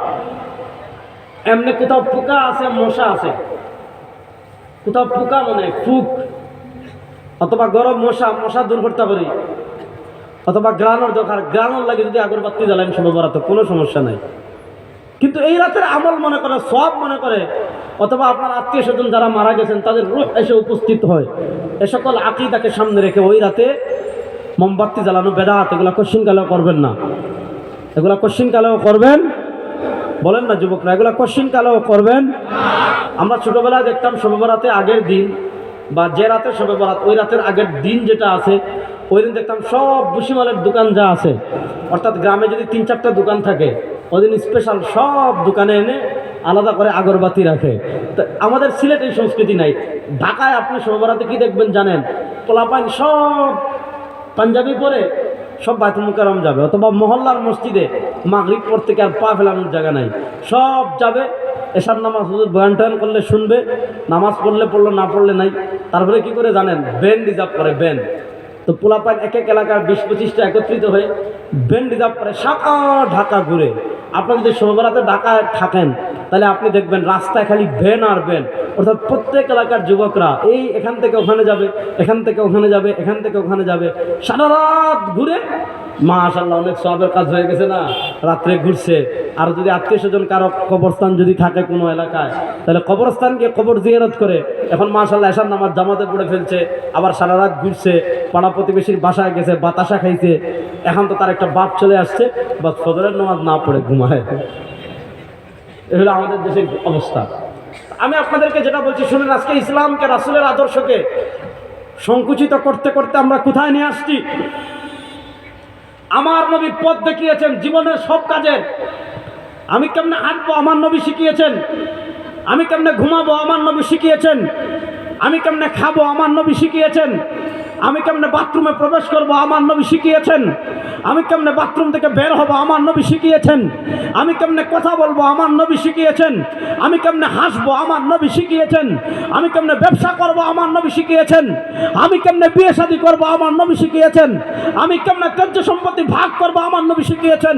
এমনি কোথাও পোকা আছে, মশা আছে, কোথাও পোকা মানে ফুক অথবা গরম মশা, মশা দূর করতে পারি, অথবা গ্রানোর দরকার, গ্রানোর লাগে যদি আগরবাতি জ্বালান শবে বরাতে, কোনো সমস্যা নাই। কিন্তু এই রাতের আমল মনে করে, সব মনে করে, অথবা আপনার আত্মীয় স্বজন যারা মারা গেছেন তাদের রূহ এসে উপস্থিত হয়, এ সকল আকীদাকে সামনে রেখে ওই রাতে মোমবাতি জ্বালানো বেদাত। এগুলা কোশ্চিন কালেও করবেন না, এগুলা কোশ্চিন কালেও করবেন, বলেন না যুবকরা, এগুলা কোশ্চিন কালেও করবেন। আমরা ছোটবেলায় দেখতাম শবে বরাতে আগের দিন, বা যে রাতে শবে বরাত, ওই রাতের আগের দিন যেটা আছে, ওই দিন দেখতাম সব ভুসিমালের দোকান যা আছে, অর্থাৎ গ্রামে যদি 3-4টা দোকান থাকে, ওই দিন স্পেশাল সব দোকানে এনে আলাদা করে আগরবাতি রাখে। তো আমাদের সিলেট এই সংস্কৃতি নাই। ঢাকায় আপনি শোভাবরাতে কি দেখবেন জানেন? পোলাপাইন সব পাঞ্জাবি পরে সব বাইতুল মুকাররম যাবে, অথবা মহল্লার মসজিদে মাগরিব পর থেকে আর পা ফেলানোর জায়গা নাই, সব যাবে। এশার নামাজ হুজুর বয়ান টয়ান করলে শুনবে, নামাজ পড়লে পড়লো, না পড়লে নাই। তারপরে কি করে জানেন? ব্যান্ড রিজার্ভ করে, ব্যান্ড। তো পোলাপাইন এক এক এলাকার 20-25টা একত্রিত হয়ে ব্যান্ড রিজার্ভ করে সারা ঢাকা ঘুরে। আপনারা যদি শোভাবরাতে ঢাকায় থাকেন তাহলে আপনি দেখবেন রাস্তায় খালি ভ্যান আর ভ্যান, অর্থাৎ প্রত্যেক এলাকার যুবকরা এই এখান থেকে ওখানে যাবে, এখান থেকে ওখানে যাবে, এখান থেকে ওখানে যাবে, সারা রাত ঘুরে। মাশাআল্লাহ, অনেক সওয়াবের কাজ হয়ে গেছে না? রাত্রে ঘুরছে। আর যদি আত্মীয় স্বজন কারো কবরস্থান যদি থাকে কোনো এলাকায়, তাহলে কবরস্থান গিয়ে কবর জিয়ারত করে। এখন মাশাআল্লাহ এশার নামাজ জামাতে পড়ে ফেলছে, আবার সারা রাত ঘুরছে, পাড়া প্রতিবেশীর বাসায় গেছে, বাতাসা খাইছে। এখন তো তার একটা বাপ চলে আসছে, বা ফজরের নামাজ না পড়ে ঘুমায়। এ হলো আমাদের দেশের অবস্থা। আমি আপনাদেরকে যেটা বলছি শুনুন, আজকে ইসলামকে, রাসূলের আদর্শকে সংকুচিত করতে করতে আমরা কোথায় নিয়ে আসছি? আমার নবী পথ দেখিয়েছেন জীবনের সব কাজের। আমি কেমনে হাঁটবো আমার নবী শিখিয়েছেন, আমি কেমনে ঘুমাবো আমার নবী শিখিয়েছেন, আমি কেমনে খাবো আমার নবী শিখিয়েছেন, আমি কেমনে বাথরুমে প্রবেশ করব আমার নবী শিখিয়েছেন, আমি কেমনে বাথরুম থেকে বের হব আমার নবী শিখিয়েছেন, আমি কেমনে কথা বলবো আমার নবী শিখিয়েছেন, আমি কেমনে হাসবো আমার নবী শিখিয়েছেন, আমি কেমনে ব্যবসা করব আমার নবী শিখিয়েছেন, আমি কেমনে বিয়ে শাদী করব আমার নবী শিখিয়েছেন, আমি কেমনে কার্য সম্পত্তি ভাগ করব আমার নবী শিখিয়েছেন,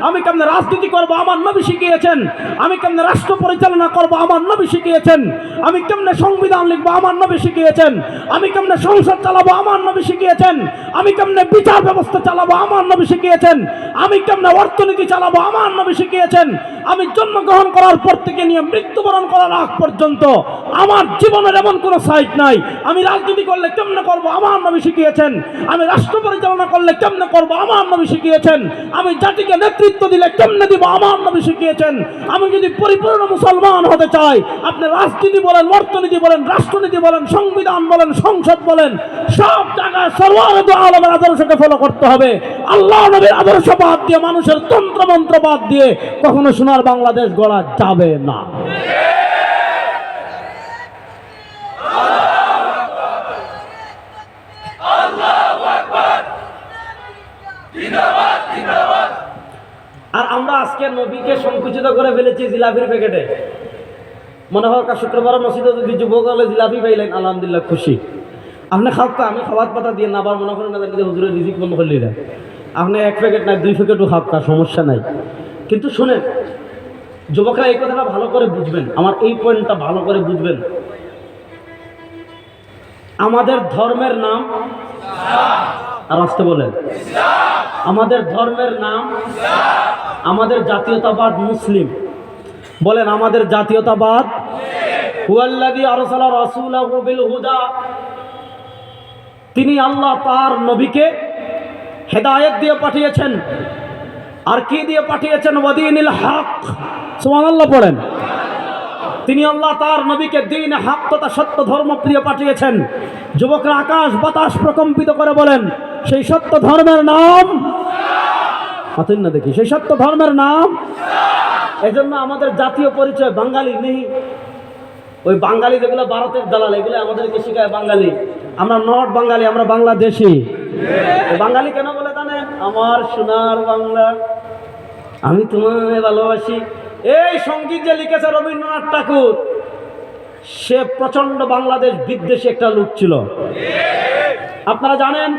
আমি কেমনে রাজনীতি করব আমার নবী শিখিয়েছেন, আমি কেমনে রাষ্ট্র পরিচালনা করব আমার নবী শিখিয়েছেন, আমি কেমনে সংবিধান লিখবো আমার নবী শিখিয়েছেন, আমি কেমনে সংসদ চালাবো আমার নবী শিখিয়েছেন, আমি কেমনে বিচার ব্যবস্থা চালাবো আমার নবী শিখিয়েছেন, আমি কেমনে অর্থনীতি চালাবো আমার নবী শিখিয়েছেন, আমি জন্মগ্রহণ করার পর থেকে নিয়ে মৃত্যুবরণ করার আগ পর্যন্ত আমার জীবনের এমন কোনো সাইট নাই। আমি রাজনীতি করলে কেমনে করব আমার নবী শিখিয়েছেন, আমি রাষ্ট্র পরিচালনা করলে কেমনে করব আমার নবী শিখিয়েছেন, আমি জাতিকে নেতৃত্ব দিলে কেমনে দিব আমার নবী শিখিয়েছেন। আমি যদি পরিপূর্ণ মুসলমান হতে চাই, আপনি রাজনীতি বলেন, অর্থনীতি বলেন, রাষ্ট্রনীতি বলেন, সংবিধান বলেন, সংসদ বলেন, সব জায়গায় সর্বদা আলমের আদর্শকে ফলো করতে হবে। আল্লাহ নবীর আদর্শ বাদ দিয়ে, মানুষের তন্ত্র মন্ত্র বাদ দিয়ে কখনো সোনার বাংলাদেশ গড়া যাবে না। আর আমরা আজকে নবীকে সংকুচিত করে ফেলেছি জিলাপির প্যাকেটে। মনে হয় শুক্রবার মসজিদে যদি যুবক হলে জিলাপি পাইলেন, আলহামদুলিল্লাহ খুশি। আপনি খাওয়া, আমি খাবার পাতা দিয়ে না, আবার মনে করেন না হুজুরের রিজিক বন্ধ করলি না, আপনি 1 প্যাকেট নাই 2 প্যাকেটও খাওয়া, সমস্যা নাই। কিন্তু শুনেন যুবকরা, এই কথাটা ভালো করে বুঝবেন, আমার এই পয়েন্টটা ভালো করে বুঝবেন। আমাদের ধর্মের নাম, আর আসতে বলেন, আমাদের ধর্মের নাম, আমাদের জাতীয়তাবাদ মুসলিম। বলেন আমাদের জাতীয়তাবাদ। হুয়াল্লাযী আরসালা রাসূলাহু বিল হুদা, তিনি আল্লাহ তার নবীকে হেদায়েত দিয়ে পাঠিয়েছেন। আর কি দিয়ে পাঠিয়েছেন? ওয়াদিনিল হক। সুবহানাল্লাহ পড়েন। তিনি আল্লাহ তার নবীকে দ্বীন হক তথা সত্য ধর্ম প্রিয় পাঠিয়েছেন। যুবকরা আকাশ বাতাস প্রকম্পিত করে বলেন, সেই সত্য ধর্মের নাম হাতেন না দেখি, সেই সত্য ধর্মের নাম। এজন্য আমাদের জাতীয় পরিচয় বাঙালি নেই। ওই বাঙালি যেগুলো ভারতের দালাল, এগুলো আমাদেরকে শিখায় বাঙালি। আমরা নট বাঙালি, আমরা বাংলাদেশি। বাঙালি কেন বলে জানেন? আমার সোনার বাংলা, আমি তোমায় ভালোবাসি। এই সঙ্গীত যে লিখেছে রবীন্দ্রনাথ ঠাকুর, সে প্রচন্ড বাংলাদেশ বিদ্বেষী একটা লোক ছিল। আপনারা জানেন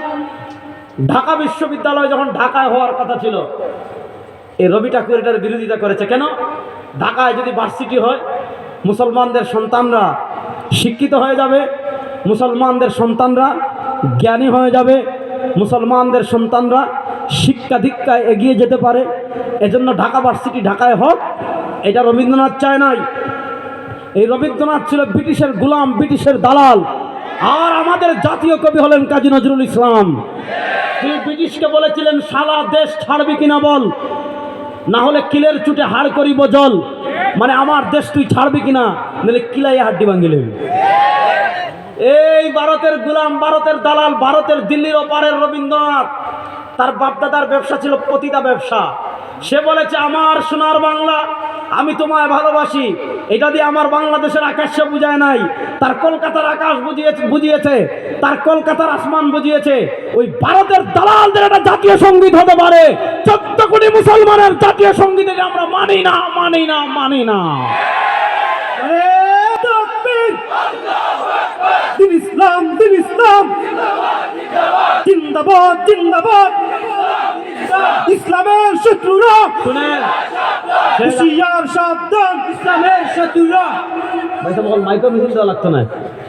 ঢাকা বিশ্ববিদ্যালয় যখন ঢাকায় হওয়ার কথা ছিল, এই রবি ঠাকুর এটার বিরোধিতা করেছে। কেন? ঢাকায় যদি ভার্সিটি হয়, মুসলমানদের সন্তানরা শিক্ষিত হয়ে যাবে, মুসলমানদের সন্তানরা জ্ঞানী হয়ে যাবে, মুসলমানদের সন্তানরা শিক্ষা দীক্ষায় এগিয়ে যেতে পারে। এজন্য ঢাকা ভার্সিটি ঢাকায় হোক, এটা রবীন্দ্রনাথ চায় নাই। এই রবীন্দ্রনাথ ছিল ব্রিটিশের গোলাম, ব্রিটিশের দালাল। আর আমাদের জাতীয় কবি হলেন কাজী নজরুল ইসলাম। তিনি ব্রিটিশকে বলেছিলেন, সারা দেশ ছাড়বি কিনা বল, না হলে কিলের চুটে হাড় করিব জল। মানে আমার দেশ তুই ছাড়বি কিনা, নাহলে কিলাই হাড্ডি ভাঙিলে। এই ভারতের গোলাম, ভারতের দালাল, ভারতের দিল্লির ওপারের রবীন্দ্রনাথ, তার বাপদাদার ব্যবসা ছিল পতিতা ব্যবসা। সে বলেছে আমার সোনার বাংলা, আমি তোমায় ভালোবাসি। এটা দিয়ে আমার বাংলাদেশের আকাশ সে বুঝায় নাই, তার কলকাতার আকাশ বুঝিয়েছে, তার কলকাতার আসমান বুঝিয়েছে। ওই ভারতের দালালদের একটা জাতীয় সঙ্গীত হতে পারে, 14 কোটি মুসলমানের জাতীয় সঙ্গীত আমরা মানি না, মানি না, মানি না। দিন ইসলাম, দিন ইসলাম, জিন্দাবাদ, জিন্দাবাদ। ইসলামের শত্রুরা শুনেন, হুঁশিয়ার সাবধান, ইসলামের শত্রুরা। ভাই তো বল মাইক্রো মিছিল দেওয়া লাগতো না,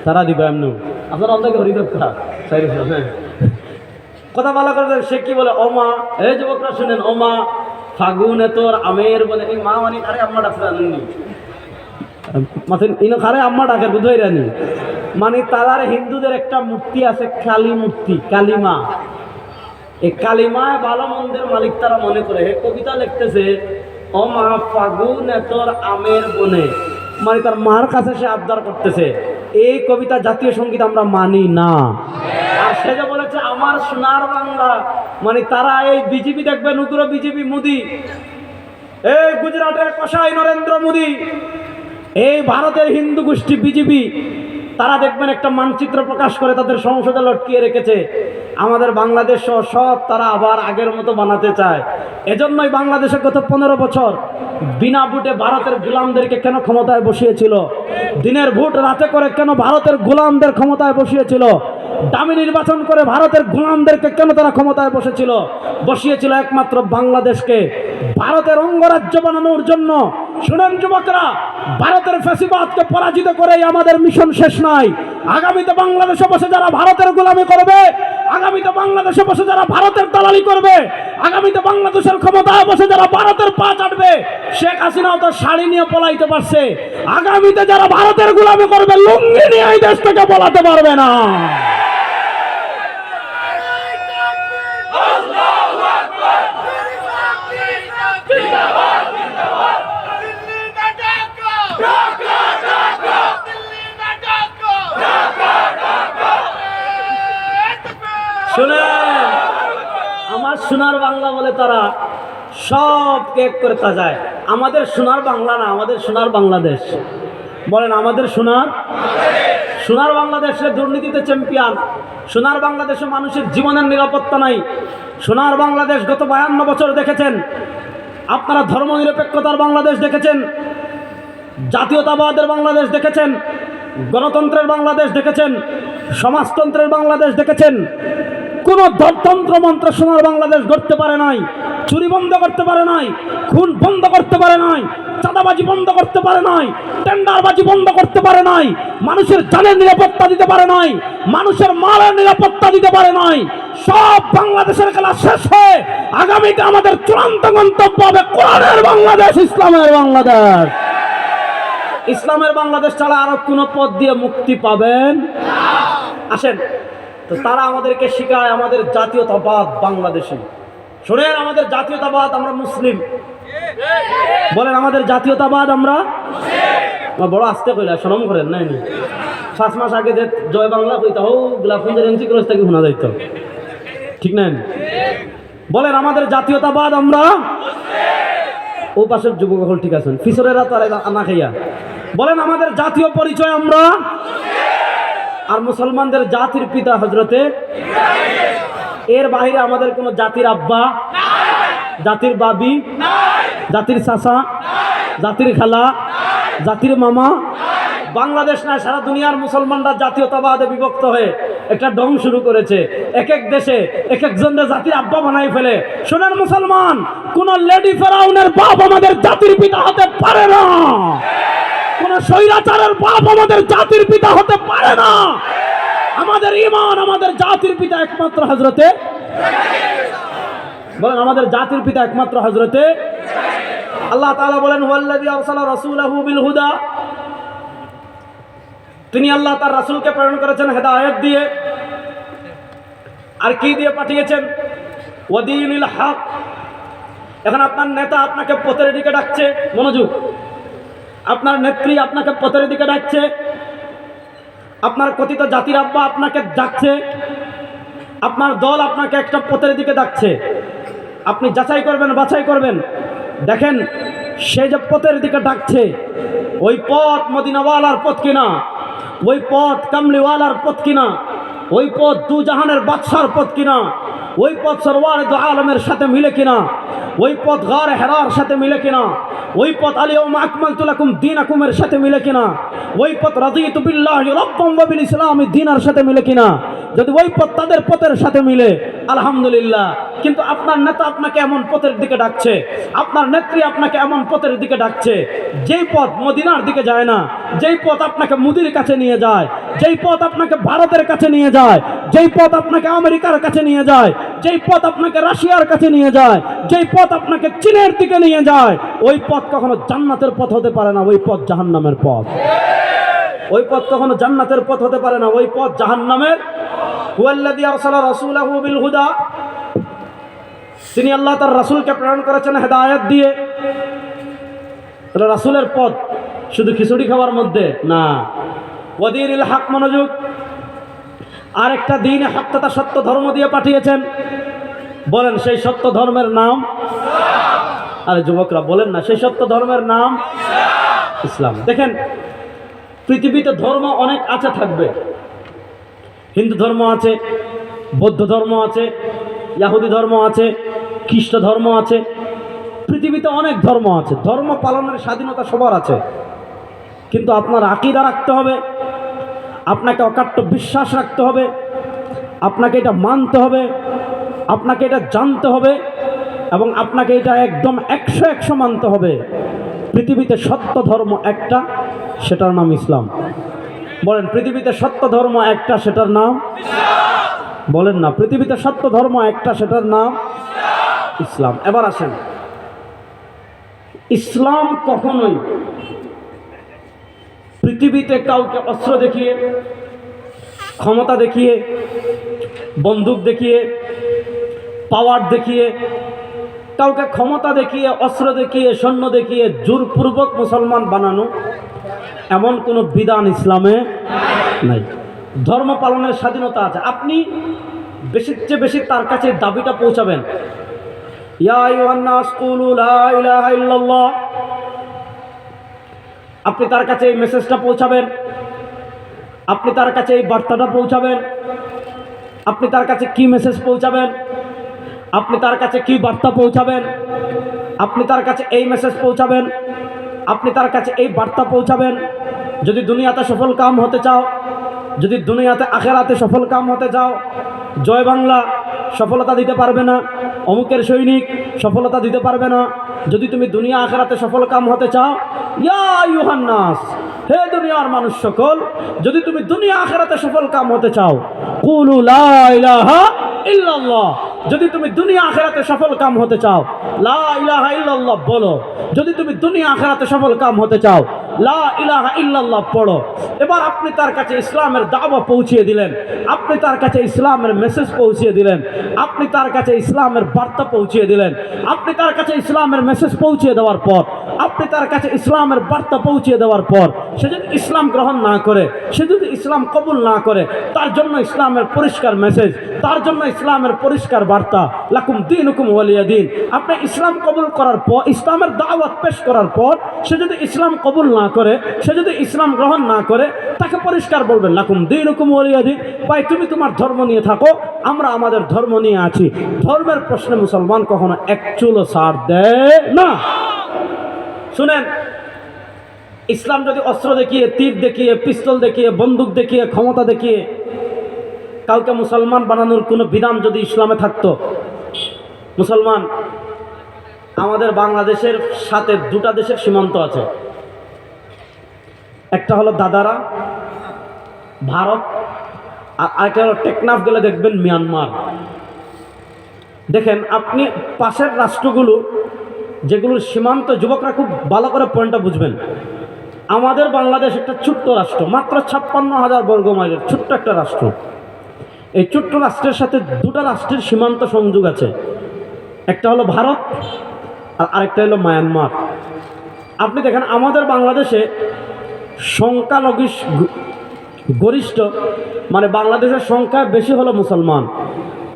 তারা দিবে এমনি। আপনার অন্ধকে হরিদেব খারাপ সাইড হ্যাঁ কথা ভালো করে। সে কি বলে, ওমা, এই যুবকরা শুনেন, ওমা ফাগুনে তোর আমের বলে। এই মা মানে আরে আম্মা ডাকতে জানেননি, মাথা ইনো খারে আম্মা ডাকে বুঝাই রানি। মানে তারার হিন্দুদের একটা মূর্তি আছে, কালী মূর্তি, কালিমা। এই কালিমায় ভালো মন্দের মালিক তারা মনে করে। হে কবিতা লিখতেছে, ও মা ফাগুনে তোর আমের বনে, মানে তার মার কাছে সে আবদার করতেছে। এই কবিতা জাতীয় সঙ্গীত আমরা মানি না। আর সে যে বলেছে আমার সোনার বাংলা, মানে তারা এই বিজেপি দেখবেন, উগ্র বিজেপি, মোদি, এই গুজরাটের কসাই নরেন্দ্র মোদি, এই ভারতের হিন্দু গোষ্ঠী বিজেপি, তারা দেখবেন একটা মানচিত্র প্রকাশ করে তাদের সংসদে লটকিয়ে রেখেছে। আমাদের বাংলাদেশ সব তারা আবার আগের মতো বানাতে চায়। এজন্যই বাংলাদেশে গত 15 বছর বিনা ভোটে ভারতের গোলামদেরকে কেন ক্ষমতায় বসিয়েছিল, দিনের ভোট রাতে করে কেন ভারতের গোলামদের ক্ষমতায় বসিয়েছিল, দামি নির্বাচন করে ভারতের গোলামদেরকে কেন তারা ক্ষমতায় বসিয়েছিল একমাত্র বাংলাদেশকে ভারতের অঙ্গরাজ্য বানানোর জন্য। শুনেন যুবকরা, ভারতের ফ্যাসিবাদকে পরাজিত করেই আমাদের মিশন শেষ নাই। আগামীতে বাংলাদেশে বসে যারা ভারতের গোলামি করবে, আগামীতে বাংলাদেশে বসে যারা ভারতের দালালি করবে, আগামীতে বাংলাদেশের ক্ষমতায় বসে যারা ভারতের পা চাটবে, শেখ হাসিনাও তো শাড়ি নিয়ে পলাইতে পারছে। আগামীতে যারা ভারতের গোলামি করবে, লুঙ্গি নিয়ে এই দেশ থেকে পলাতে পারবে না। শুনেন, আমার সোনার বাংলা বলে তারা সব কেক করে তাজায়। আমাদের সোনার বাংলা না, আমাদের সোনার বাংলাদেশ। বলেন আমাদের সোনার বাংলাদেশে দুর্নীতিতে চ্যাম্পিয়ন। সোনার বাংলাদেশে মানুষের জীবনের নিরাপত্তা নাই। সোনার বাংলাদেশ গত 52 বছর দেখেছেন আপনারা, ধর্মনিরপেক্ষতার বাংলাদেশ দেখেছেন, জাতীয়তাবাদের বাংলাদেশ দেখেছেন, গণতন্ত্রের বাংলাদেশ দেখেছেন, সমাজতন্ত্রের বাংলাদেশ দেখেছেন। কোন তন্ত্র মন্ত্র সোনার বাংলাদেশ গড়তে পারে নাই। চুরি বন্ধ করতে পারে নাই, খুন বন্ধ করতে পারে নাই, চাঁদাবাজি বন্ধ করতে পারে নাই, টেন্ডারবাজি বন্ধ করতে পারে নাই, মানুষের জানের নিরাপত্তা দিতে পারে নাই, মানুষের মালের নিরাপত্তা দিতে পারে নাই। সব বাংলাদেশের খেলা শেষ হয়ে আগামীতে আমাদের চূড়ান্ত গন্তব্য হবে কোরআনের বাংলাদেশ, ইসলামের বাংলাদেশ। ইসলামের বাংলাদেশ ছাড়া আরো কোন পথ দিয়ে মুক্তি পাবেন আসেন। তো তারা আমাদেরকে শেখায় আমাদের জাতীয়তাবাদ বাংলাদেশী। শোনেন, আমাদের জাতীয়তাবাদ আমরা মুসলিম। বলেন আমাদের জাতীয়তাবাদ আমরা বড় আস্তে কইলা শরম করেন নাই। 5 মাস আগে যে জয় বাংলা কইতা হো গোলাপগঞ্জের এমসি কলেজ থেকে শোনা যাইতো, ঠিক না? বলেন আমাদের জাতীয়তাবাদ আমরা। ও পাশের যুবক হল ঠিক আছেন, ফিসরেরা তো আনা খাইয়া। বলেন আমাদের জাতীয় পরিচয় আমরা। আর মুসলমানদের জাতির পিতা হজরতে, এর বাইরে আমাদের কোন জাতির আব্বা, জাতির বাবি, জাতির চাচা, জাতির খালা, জাতির মামা বাংলাদেশ না, সারা দুনিয়ার মুসলমানরা জাতীয়তাবাদে বিভক্ত হয়ে একটা ডং শুরু করেছে। এক এক দেশে এক একজনের জাতির আব্বা বানাই ফেলে। শোনেন মুসলমান, কোন লেডি ফেরাউনের বাপ আমাদের জাতির পিতা হতে পারে না, কোন স্বৈরাচারের বাপ আমাদের জাতির পিতা হতে পারে না। আমাদের ঈমান, আমাদের জাতির পিতা একমাত্র হযরতে, বলেন আমাদের জাতির পিতা একমাত্র হযরতে। আল্লাহ তাআলা বলেন হুয়াল্লাযী আরসালা রাসূলাহু বিল হুদা, তিনি আল্লাহ তার রাসূলকে প্রেরণ করেছেন হেদায়েত দিয়ে। আর কি দিয়ে পাঠিয়েছেন? ওয়াদিনিল হক। এখন আপনার নেতা আপনাকে পথের দিকে ডাকছে, মনোযোগ, আপনার নেত্রী আপনাকে পথের দিকে ডাকছে। আপনার কথিত জাতির আব্বা আপনাকে ডাকছে, আপনার দল আপনাকে একটা পথের দিকে ডাকছে, আপনি যাচাই করবেন, বাছাই করবেন, দেখেন সে যে পথের দিকে ডাকছে ওই পথ মদিনাওয়ালার পথ কিনা, ওই পথ কামলিওয়ালার পথ কিনা, ওই পথ দু জাহানের বাদশার পথ কিনা, ওই পথ সরওয়ারে দু আলমের সাথে মিলে কিনা, ওই পথ গারে হেরার সাথে মিলে কিনা, ওই পথ আলিয়াউমা আকমালতু লাকুম দীনাকুমের সাথে মিলে কিনা, ওই পথ রাদিতু বিল্লাহি রাব্বান ওয়া বিল ইসলামি দীনার সাথে মিলে কিনা। যদি ওই পথ তাদের পথের সাথে মিলে আলহামদুলিল্লাহ। কিন্তু আপনার নেতা আপনাকে এমন পথের দিকে ডাকছে, আপনার নেত্রী আপনাকে এমন পথের দিকে ডাকছে যেই পথ মদিনার দিকে যায় না, যেই পথ আপনাকে মুদির কাছে নিয়ে যায়, যেই পথ আপনাকে ভারতের কাছে নিয়ে যায়, যেই পথ আপনাকে আমেরিকার কাছে নিয়ে যায়, যেই পথ আপনাকে রাশিয়ার কাছে নিয়ে যায়, যেই পথ আপনাকে চীনের দিকে নিয়ে যায়, ওই পথ কখনো জান্নাতের পথ হতে পারে না, ওই পথ জাহান্নামের পথ। ওই পথ কখনো জান্নাতের পথ হতে পারে না, ওই পথ জাহান্নামের। হুয়াল্লাযী আরসালা রাসূলাহু বিল হুদা, তিনি আল্লাহ তার রাসূলকে প্রেরণ করেছেন হেদায়েত দিয়ে। তাহলে রাসূলের পথ শুধু খিচুড়ি খাওয়ার মধ্যে না, ওয়াদিনিল হক, মনোযোগ, আরেকটা দিন হক তথা সত্য ধর্ম দিয়ে পাঠিয়েছেন। বলেন সেই সত্য ধর্মের নাম? আরে যুবকরা বলেন না, সেই সত্য ধর্মের নাম ইসলাম। দেখেন পৃথিবীতে ধর্ম অনেক আছে, থাকবে। হিন্দু ধর্ম আছে, বৌদ্ধ ধর্ম আছে, ইহুদি ধর্ম আছে, খ্রিস্ট ধর্ম আছে, পৃথিবীতে অনেক ধর্ম আছে। ধর্ম পালনের স্বাধীনতা সবার আছে, কিন্তু আপনার আকীদা রাখতে হবে, আপনাকে অকাট্য বিশ্বাস রাখতে হবে, আপনাকে এটা মানতে হবে, আপনাকে এটা জানতে হবে, এবং আপনাকে এটা একদম 100% মানতে হবে। পৃথিবীতে সত্য ধর্ম একটা, সেটার নাম ইসলাম। বলেন পৃথিবীতে সত্য ধর্ম একটা, সেটার নাম? বলেন না, পৃথিবীতে সত্য ধর্ম একটা, সেটার নাম ইসলাম। এবার আসেন, ইসলাম কখনোই পৃথিবীতে কাউকে অস্ত্র দেখিয়ে, ক্ষমতা দেখিয়ে, বন্দুক দেখিয়ে, পাওয়ার দেখিয়ে, কাউকে ক্ষমতা দেখিয়ে, অস্ত্র দেখিয়ে, সৈন্য দেখিয়ে জোরপূর্বক মুসলমান বানানো এমন কোনো বিধান ইসলামে নাই। ধর্ম পালনের স্বাধীনতা আছে। আপনি বেশির চেয়ে বেশি তার কাছে দাবিটা পৌঁছাবেন, ইয়া আইয়ুহান নাস কুলু লা ইলাহা ইল্লাল্লাহ। আপনি তার কাছে এই মেসেজটা পৌঁছাবেন, আপনি তার কাছে এই বার্তাটা পৌঁছাবেন। আপনি তার কাছে কি মেসেজ পৌঁছাবেন? আপনি তার কাছে কি বার্তা পৌঁছাবেন? আপনি তার কাছে এই মেসেজ পৌঁছাবেন, আপনি তার কাছে এই বার্তা পৌঁছাবেন। যদি দুনিয়াতে সফল কাম হতে চাও, যদি দুনিয়াতে আখেরাতে সফল কাম হতে চাও, জয় বাংলা সফলতা দিতে পারবে না, অমুকের সৈনিক সফলতা দিতে পারবে না। যদি তুমি দুনিয়া আখেরাতে সফল কাম হতে চাও, ইয়া আইয়ুহান নাস, হে দুনিয়ার মানুষ সকল, যদি তুমি দুনিয়া আখেরাতে সফল কাম হতে চাও, কুলু লা ইলাহা ইল্লাল্লাহ। যদি তুমি দুনিয়া আখেরাতে সফল কাম হতে চাও, লা ইলাহা ইল্লাল্লাহ বলো। যদি তুমি দুনিয়া আখেরাতে সফল কাম হতে চাও, লা ইলাহা ইল্লাল্লাহ পড়ো। এবার আপনি তার কাছে ইসলামের দাওয়া পৌঁছিয়ে দিলেন, আপনি তার কাছে ইসলামের মেসেজ পৌঁছিয়ে দিলেন, আপনি তার কাছে ইসলামের বার্তা পৌঁছিয়ে দিলেন। আপনি তার কাছে ইসলামের মেসেজ পৌঁছিয়ে দেওয়ার পর, আপনি তার কাছে ইসলামের বার্তা পৌঁছিয়ে দেওয়ার পর, সে যদি ইসলাম গ্রহণ না করে, সে যদি ইসলাম কবুল না করে, তার জন্য ইসলামের পরিষ্কার মেসেজ, তার জন্য ইসলামের পরিষ্কার বার্তা, লাকুম দীনুকুম ওয়ালিয়া দীন। আপনি ইসলাম কবুল করার পর, ইসলামের দাওয়াত পেশ করার পর, সে যদি ইসলাম কবুল না করে, সে যদি ইসলাম গ্রহণ না করে, তাকে পরিষ্কার বলবেন লাকুম দীনুকুম ওয়ালিয়া দীন। ভাই তুমি তোমার ধর্ম নিয়ে থাকো, আমরা আমাদের ধর্ম নিয়ে আছি। ধর্মের প্রশ্নে মুসলমান কখনো এক চুলও ছাড় দেয় না। শুনেন, ইসলাম যদি অস্ত্র দেখিয়ে, তীর দেখিয়ে, পিস্তল দেখিয়ে, বন্দুক দেখিয়ে, ক্ষমতা দেখিয়ে কাউকে মুসলমান বানানোর কোনো বিধান যদি ইসলামে থাকতো, মুসলমান, আমাদের বাংলাদেশের সাথে দুটা দেশের সীমান্ত আছে, একটা হলো দাদারা ভারত, আর আরেকটা হলো টেকনাফ গেলে দেখবেন মিয়ানমার। দেখেন আপনি পাশের রাষ্ট্রগুলো যেগুলোর সীমান্ত, যুবকরা খুব ভালো করে পয়েন্টটা বুঝবেন। আমাদের বাংলাদেশ একটা ছোট্ট রাষ্ট্র, মাত্র 56,000 বর্গ মাইলের ছোট্ট একটা রাষ্ট্র। এই ছোট্ট রাষ্ট্রের সাথে দুটা রাষ্ট্রের সীমান্ত সংযোগ আছে, একটা হলো ভারত আর আরেকটা হলো মায়ানমার। গরিষ্ঠ, মানে বাংলাদেশের সংখ্যায় বেশি হলো মুসলমান,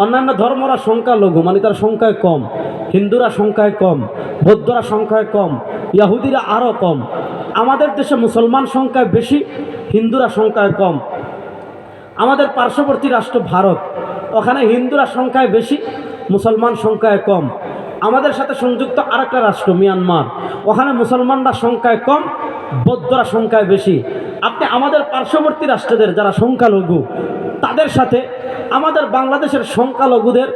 অন্যান্য ধর্মরা সংখ্যালঘু, মানে তার সংখ্যায় কম, হিন্দুরা সংখ্যায় কম, বৌদ্ধরা সংখ্যায় কম, ইহুদিরা আরও কম। আমাদের দেশে মুসলমান সংখ্যায় বেশি, হিন্দুরা সংখ্যায় কম। আমাদের পার্শ্ববর্তী রাষ্ট্র ভারত, ওখানে হিন্দুরা সংখ্যায় বেশি, মুসলমান সংখ্যায় কম। আমাদের সাথে সংযুক্ত আরেকটা রাষ্ট্র মিয়ানমার, ওখানে মুসলমানরা সংখ্যায় কম, বৌদ্ধরা সংখ্যায় বেশি। আপনি আমাদের পার্শ্ববর্তী রাষ্ট্রদের যারা সংখ্যালঘু তাদের সাথে আমাদের বাংলাদেশের সংখ্যালঘুদের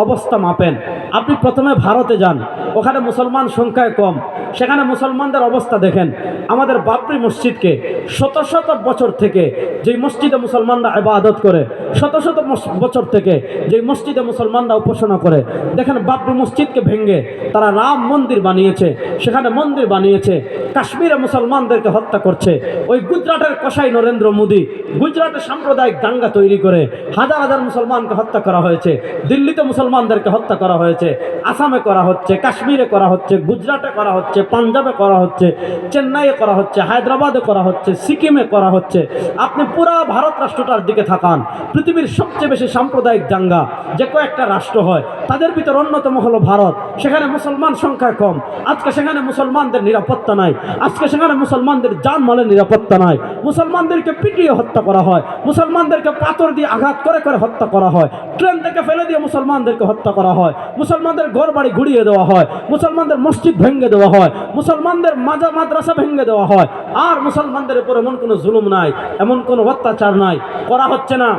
অবস্থা মাপেন। আপনি প্রথমে ভারতে যান, ওখানে মুসলমান সংখ্যায় কম, সেখানে মুসলমানদের অবস্থা দেখেন। আমাদের বাবরি মসজিদকে শত শত বছর থেকে যেই মসজিদে মুসলমানরা ইবাদত করে, শত শত বছর থেকে যেই মসজিদে মুসলমানরা উপাসনা করে, দেখেন বাবরি মসজিদকে ভেঙে তারা রাম মন্দির বানিয়েছে, সেখানে মন্দির বানিয়েছে। কাশ্মীরে মুসলমানদেরকে হত্যা করছে। ওই গুজরাটের কসাই নরেন্দ্র মোদী গুজরাটে সাম্প্রদায়িক দাঙ্গা তৈরি করে হাজার হাজার মুসলমানকে হত্যা করা হয়েছে। দিল্লিতে মুসলমানদেরকে হত্যা করা হয়েছে, আসামে করা হচ্ছে, কাশ্মীরে করা হচ্ছে, গুজরাটে করা হচ্ছে, পাঞ্জাবে করা হচ্ছে, চেন্নাইয়ে করা হচ্ছে, হায়দ্রাবাদে করা হচ্ছে, সিকিমে করা হচ্ছে। আপনি পুরো ভারত রাষ্ট্রটার দিকে তাকান, পৃথিবীর সবচেয়ে বেশি সাম্প্রদায়িক দাঙ্গা যে কয়েকটা রাষ্ট্র হয় তাদের ভিতর অন্যতম হলো ভারত। সেখানে মুসলমান সংখ্যা কম, আজকে সেখানে মুসলমানদের নিরাপত্তা নাই, আজকে সেখানে মুসলমানদের জানমালের নিরাপত্তা নাই। মুসলমানদেরকে পিটিয়ে হত্যা করা হয়, মুসলমানদেরকে পাথর দিয়ে আঘাত করে করে হত্যা করা হয়, ট্রেন থেকে ফেলে দিয়ে মুসলমানদেরকে হত্যা করা হয়, মুসলমানদের ঘর বাড়ি গুড়িয়ে দেওয়া হয়, মুসলমানদের মসজিদ ভেঙে দেওয়া হয়, মুসলমানদের মাদ্রাসা ভেঙে দেওয়া হয়। আর মুসলমানদের উপর এমন কোনো জুলুম নাই, এমন কোনো অত্যাচার নাই, করা হচ্ছে না।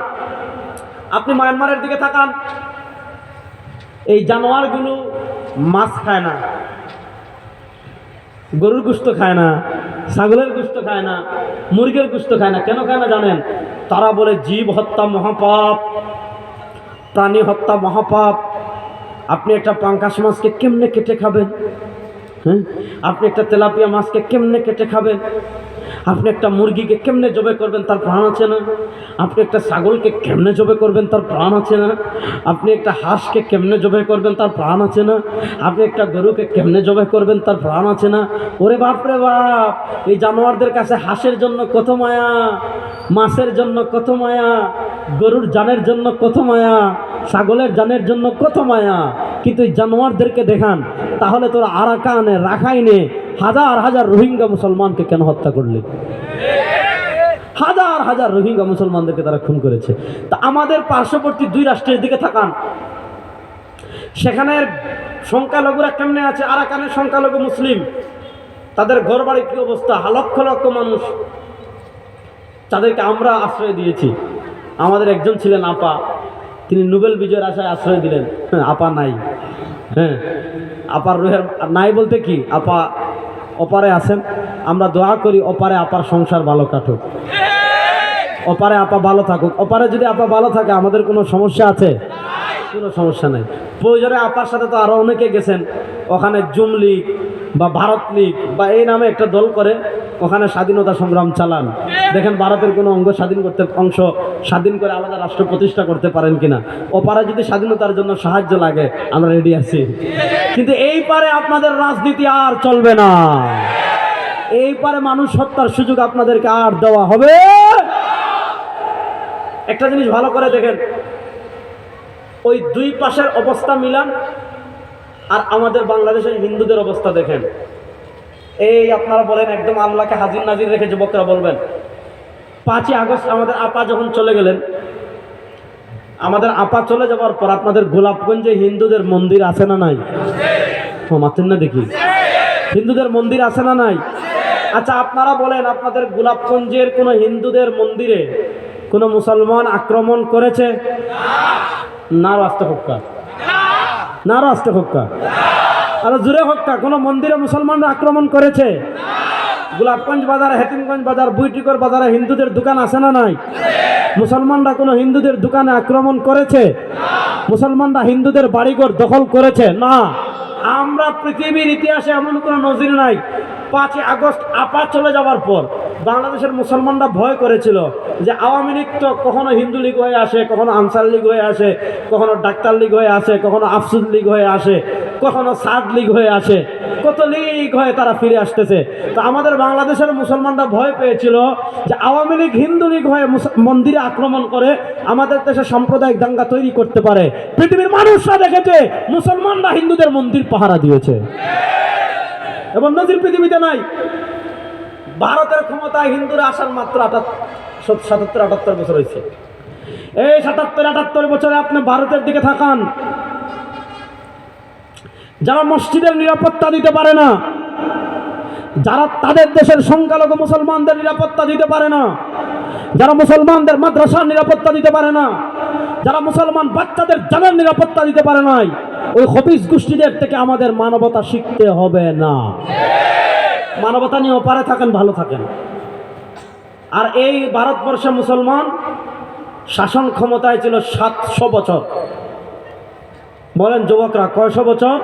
আপনি মায়ানমারের দিকে তাকান, এই জানোয়ারগুলো মাছ খায় না, গরুর গোশত খায় না, ছাগলের গোশত খায় না, মুরগির গোশত খায় না। কেন খায় না জানেন? তারা বলে জীব হত্যা মহাপাপ, প্রাণী হত্যা মহাপাপ। আপনি একটা পাঙ্কাশ মাছকে কেমনে কেটে খাবেন? হ্যাঁ, আপনি একটা তেলাপিয়া মাছকে কেমনে কেটে খাবেন? আপনি একটা মুরগিকে কেমনে জবে করবেন, তার প্রাণ আছে না? আপনি একটা ছাগলকে কেমনে জবে করবেন, তার প্রাণ আছে না? আপনি একটা হাঁসকে কেমনে জবে করবেন, তার প্রাণ আছে না? আপনি একটা গরুকে কেমনে জবে করবেন, তার প্রাণ আছে না? ওরে বাপ রে বাপ, এই জানোয়ারদের কাছে হাঁসের জন্য কত মায়া, মাছের জন্য কত মায়া, গরুর জানের জন্য কত মায়া, ছাগলের জানের জন্য কত মায়া। কিন্তু এই জানোয়ারদেরকে দেখান, তাহলে তোরা আরাকানে রাখাইনে হাজার হাজার রোহিঙ্গা মুসলমানকে কেন হত্যা করলে? হাজার হাজার রোহিঙ্গা মুসলমানদেরকে তারা খুন করেছে। তা আমাদের পার্শ্ববর্তী দুই রাষ্ট্রের দিকে তাকান, সেখানের সংখ্যালঘুরা কেমনে আছে? আরাকানের সংখ্যালঘু মুসলিম, তাদের ঘর বাড়ির কী অবস্থা, লক্ষ লক্ষ মানুষ, তাদেরকে আমরা আশ্রয় দিয়েছি। আমাদের একজন ছিলেন আপা, তিনি নোবেল বিজয়ের আশায় আশ্রয় দিলেন। আপা নাই, হ্যাঁ, আপার রুহের নাই বলতে কি, আপা অপারে আছেন। আমরা দোয়া করি অপারে আপার সংসার ভালো কাটুক, অপারে আপা ভালো থাকুক। অপারে যদি আপা ভালো থাকে আমাদের কোনো সমস্যা আছে? কোনো সমস্যা নেই। প্রয়োজনে আপার সাথে তো আরও অনেকে গেছেন, ওখানে জুম লীগ বা ভারত লীগ বা এই নামে একটা দল করে ওখানে স্বাধীনতা সংগ্রাম চালান। দেখেন ভারতের কোনো অংশ স্বাধীন করে আলাদা রাষ্ট্র প্রতিষ্ঠা করতে পারেন কিনা। ওপারে যদি স্বাধীনতার জন্য সাহায্য লাগে আমরা রেডি আছি, কিন্তু এই পারে আপনাদের রাজনীতি আর চলবে না। এই পারে মানুষ হত্যার সুযোগ আপনাদেরকে আর দেওয়া হবে। একটা জিনিস ভালো করে দেখেন, ওই দুই পাশের অবস্থা মিলান আর আমাদের বাংলাদেশের হিন্দুদের অবস্থা দেখেন। এই আপনারা বলেন একদম আল্লাহকে হাজির নাজির রেখে যুবকরা বলবেন, 5ই আগস্ট আমাদের আপা যখন চলে গেলেন, আমাদের আপা চলে যাওয়ার পর আপনাদের গোলাপগঞ্জে হিন্দুদের মন্দির আছে না নাই? মাতেন না দেখি, হিন্দুদের মন্দির আছে না নাই? আচ্ছা আপনারা বলেন, আপনাদের গোলাপগঞ্জের কোনো হিন্দুদের মন্দিরে কোনো মুসলমান আক্রমণ করেছে? না রাস্তা হক্কা, না রাস্তা হক্কা, আর জুড়ে হক্কা, কোনো মন্দিরে মুসলমানরা আক্রমণ করেছে? গোলাপগঞ্জ বাজারে, হেতিমগঞ্জ বাজার, বুইটিকর বাজারে হিন্দুদের দোকান আছে না নাই? মুসলমানরা কোনো হিন্দুদের দোকানে আক্রমণ করেছে? মুসলমানরা হিন্দুদের বাড়িঘর দখল করেছে? না। আমরা পৃথিবীর ইতিহাসে এমন কোনো নজির নাই। 5ই আগস্ট আপা চলে যাওয়ার পর বাংলাদেশের মুসলমানরা ভয় করেছিল যে আওয়ামী লীগ তো কখনো হিন্দু লীগ হয়ে আসে, কখনো আনসার লীগ হয়ে আসে, কখনো ডাক্তার লীগ হয়ে আসে, কখনো আফসুস লীগ হয়ে আসে। কখনো সাদ লীগ হয়ে আসে, কত লীগ হয়ে তারা ফিরে আসতেছে। তো আমাদের বাংলাদেশের মুসলমানরা ভয় পেয়েছিল যে আওয়ামী লীগ হিন্দু লীগ হয়ে মন্দিরে আক্রমণ করে আমাদের দেশে সাম্প্রদায়িক দাঙ্গা তৈরি করতে পারে। পৃথিবীর মানুষরা দেখেছে মুসলমানরা হিন্দুদের মন্দির পাহারা দিয়েছে, এবং নজির পৃথিবীতে নাই। ভারতের ক্ষমতায় হিন্দুরা আসার মাত্র 77-78 বছর হয়েছে। এই 77-78 বছরে আপনি ভারতের দিকে তাকান, যারা মসজিদের নিরাপত্তা দিতে পারে না, যারা তাদের দেশের সংখ্যালঘু মুসলমানদের নিরাপত্তা দিতে পারে না, যারা মুসলমানদের মাদ্রাসার নিরাপত্তা দিতে পারে না, যারা মুসলমান বাচ্চাদের জানের নিরাপত্তা দিতে পারে নাই, ওই খবিস গোষ্ঠীদের থেকে আমাদের মানবতা শিখতে হবে না। মানবতা নিয়ে ওপারে থাকেন, ভালো থাকেন। আর এই ভারতবর্ষে মুসলমান শাসন ক্ষমতায় ছিল 700 বছর। বলেন যুবকরা, কয়শো বছর?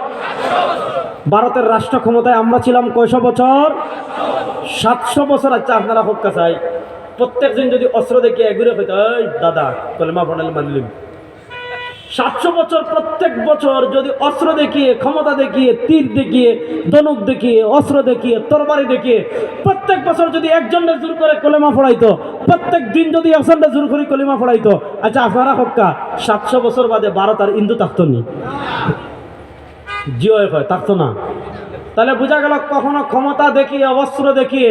ভারতের রাষ্ট্র ক্ষমতায় আমরা ছিলাম কয়শো বছর? 700 বছর। আচ্ছা, আপনারা হক্কা চাই প্রত্যেক দিন যদি অস্ত্র দেখিয়ে ঘুরে পেত, এই দাদা কলেমা পড়ালে মানলিম। 700 বছর প্রত্যেক বছর যদি অস্ত্র দেখিয়ে, ক্ষমতা দেখিয়ে, তীর দেখিয়ে, ধনুক দেখিয়ে, অস্ত্র দেখিয়ে, তরবারি দেখিয়ে প্রত্যেক বছর যদি একজনের জোর করে কলেমা পড়াইতো, প্রত্যেক দিন যদি একজনের জোর করে কলেমা পড়াইতো, আচ্ছা আপনারা হক্কা 700 বছর বাদে ভারত আর হিন্দু থাকতো নি? জিও হয় থাকতো না। তাহলে বোঝা গেল কখনো ক্ষমতা দেখিয়ে, অস্ত্র দেখিয়ে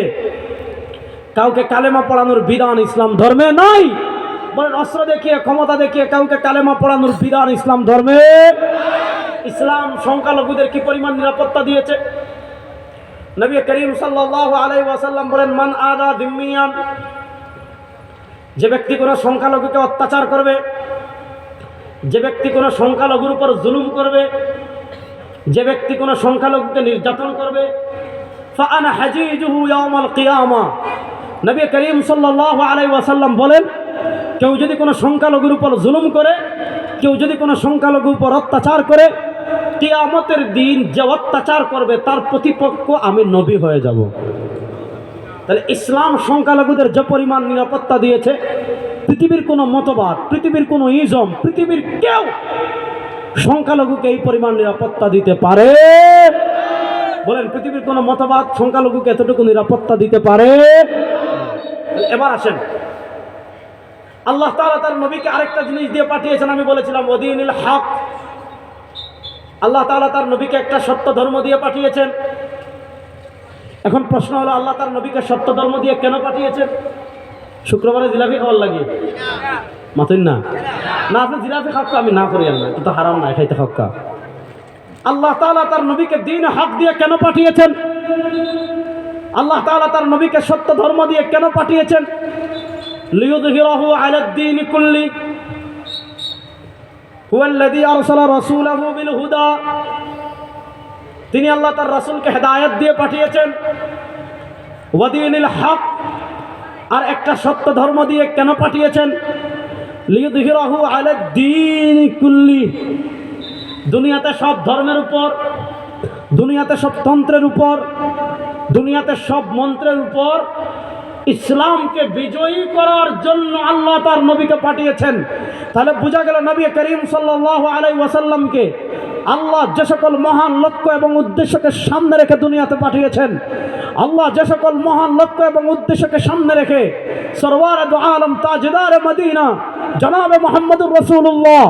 কাউকে কালেমা পড়ানোর বিধান ইসলাম ধর্মে নাই। বলেন, অস্ত্র দেখিয়ে, ক্ষমতা দেখিয়ে কাউকে কালেমা পড়ানোর বিধান ইসলাম ধর্মে। ইসলাম সংখ্যালঘুদের কি পরিমাণ নিরাপত্তা দিয়েছে। নবী করিম সাল্লাল্লাহু আলাইহি ওয়াসাল্লাম বলেন, মান আদা যিম্মিয়ান, যে ব্যক্তি কোনো সংখ্যালঘুকে অত্যাচার করবে, যে ব্যক্তি কোনো সংখ্যালঘুর উপর জুলুম করবে, যে ব্যক্তি কোনো সংখ্যালঘুকে নির্যাতন করবে, ফাআনা হাজিজুহু ইয়াউমাল কিয়ামা। নবী করিম সাল্লাল্লাহু আলাইহি ওয়াসাল্লাম বলেন, কেউ যদি কোনো সংখ্যালঘুর উপর জুলুম করে, কেউ যদি কোনো সংখ্যালঘুর উপর অত্যাচার করে, কিয়ামতের দিন যে অত্যাচার করবে তার প্রতিপক্ষ আমি নবী হয়ে যাব। তাহলে ইসলাম সংখ্যালঘুদের যে পরিমাণ নিরাপত্তা দিয়েছে, পৃথিবীর কোনো মতবাদ, পৃথিবীর কোনো ইজম, পৃথিবীর কেউ সংখ্যালঘুকে এই পরিমাণ নিরাপত্তা দিতে পারে? বলেন, পৃথিবীর কোনো মতবাদ সংখ্যালঘুকে এতটুকু নিরাপত্তা দিতে পারে? এবার আসেন, আল্লাহ তাআলা তার নবীকে আরেকটা জিনিস দিয়ে পাঠিয়েছেন। আমি বলেছিলাম ওয়াদিনিল হক। আল্লাহ তাআলা তার নবীকে একটা সত্য ধর্ম দিয়ে পাঠিয়েছেন। এখন প্রশ্ন হলো, আল্লাহ তার নবীকে সত্য ধর্ম দিয়ে কেন পাঠিয়েছেন? শুক্রবারে জিলাপি খাওয়ার লাগে মাতুন না? না, আপনি জিলাপি খাওয়া আমি না করি না, কিন্তু হারাম না খাইতে খাওয়া। আল্লাহ তাআলা তার নবীকে দ্বীন হক দিয়ে কেন পাঠিয়েছেন? আল্লাহ তাআলা তার নবীকে সত্য ধর্ম দিয়ে কেন পাঠিয়েছেন? লিইয়ুযহিরাহু আলাদ-দীনি কুল্লি হুয়াল্লাযী আরসালা রাসূলাহু বিল হুদা। তিনি আল্লাহ তার রাসূলকে হেদায়েত দিয়ে পাঠিয়েছেন। ওয়া দীনিল হক, আর একটা সত্য ধর্ম দিয়ে কেন পাঠিয়েছেন? লিইয়ুযহিরাহু আলাদ-দীনি কুল্লি। দুনিয়াতে সব ধর্মের উপর, দুনিয়াতে সব তন্ত্রের উপর, দুনিয়াতে সব মন্ত্রের উপর ইসলামকে বিজয়ী করার জন্য আল্লাহ তার নবীকে পাঠিয়েছেন। তাহলে বোঝা গেল নবী করিম সাল্লাল্লাহু আলাইহি ওয়াসাল্লামকে আল্লাহ যে সকল মহান লক্ষ্য এবং উদ্দেশ্যকে সামনে রেখে দুনিয়াতে পাঠিয়েছেন, আল্লাহ যে সকল মহান লক্ষ্য এবং উদ্দেশ্যকে সামনে রেখে সরওয়ারে দু আলম তাজদারে মদিনা জনাবে মুহাম্মদুর রাসূলুল্লাহ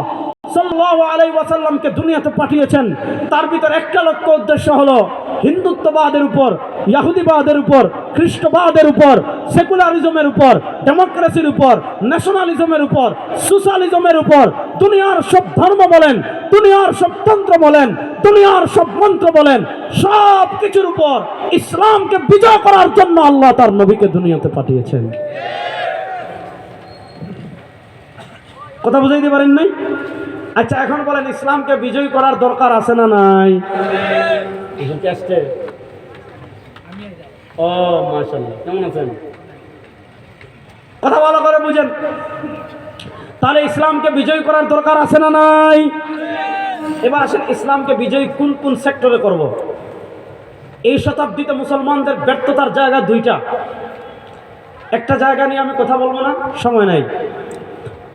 সাল্লাল্লাহু আলাইহি ওয়াসাল্লামকে দুনিয়াতে পাঠিয়েছেন, তার ভিতর একটা লক্ষ্য উদ্দেশ্য হলো হিন্দুত্ববাদের উপর, ইহুদিবাদের উপর, খ্রিস্টবাদের উপর, সেকুলারিজমের উপর, ডেমোক্রেসির উপর, ন্যাশনালিজমের উপর, সোশ্যালিজমের উপর, দুনিয়ার সব ধর্ম বলেন, দুনিয়ার সব তন্ত্র বলেন, দুনিয়ার সব মন্ত্র বলেন, সব কিছুর উপর ইসলামকে বিজয় করার জন্য আল্লাহ তার নবীকে দুনিয়াতে পাঠিয়েছেন। কথা বুঝাইতে পারেন নাই? আচ্ছা, এখন বলেন, ইসলামকে বিজয় করার দরকার আছে না নাই? ও মাশাআল্লাহ, কেমন আছেন? কথা ভালো করে বুঝেন। তাহলে ইসলামকে বিজয় করার দরকার আছে না নাই? এবার আসেন, ইসলামকে বিজয় কোন কোন সেক্টরে করব? এই শতাব্দীতে মুসলমানদের ব্যর্থতার জায়গা দুইটা। একটা জায়গা নিয়ে আমি কথা বলবো না, সময় নাই।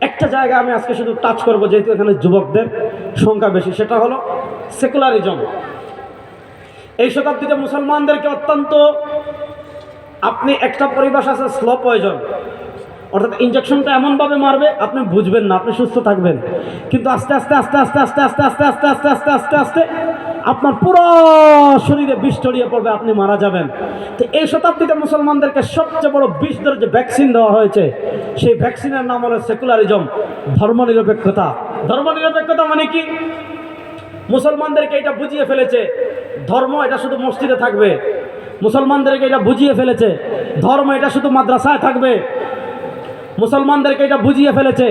একটা একটা জায়গা আমি আজকে শুধু টাচ করব, যেহেতু এখানে যুবকদের সংখ্যা বেশি, সেটা হলো সেকুলারিজম। এই শতাব্দীতে মুসলমানদেরকে অত্যন্ত, আপনি একটা পরিভাষা আছে স্লো পয়জন, অর্থাৎ ইনজেকশনটা এমনভাবে মারবে আপনি বুঝবেন না, আপনি সুস্থ থাকবেন, কিন্তু আস্তে আস্তে আস্তে আস্তে আস্তে আস্তে আস্তে আস্তে আস্তে আস্তে আস্তে আস্তে আপনার পুরো শরীরে বিষ ছড়িয়ে পড়বে, আপনি মারা যাবেন। তো এই শতাব্দীতে মুসলমানদেরকে সবচেয়ে বড় বিষ ধরে যে ভ্যাকসিন দেওয়া হয়েছে, সেই ভ্যাকসিনের নাম হলো সেকুলারিজম, ধর্মনিরপেক্ষতা। ধর্মনিরপেক্ষতা মানে কি? মুসলমানদেরকে এটা বুঝিয়ে ফেলেছে ধর্ম এটা শুধু মসজিদে থাকবে, মুসলমানদেরকে এটা বুঝিয়ে ফেলেছে ধর্ম এটা শুধু মাদ্রাসায় থাকবে, মুসলমানদেরকে এটা বুঝিয়ে ফেলেছে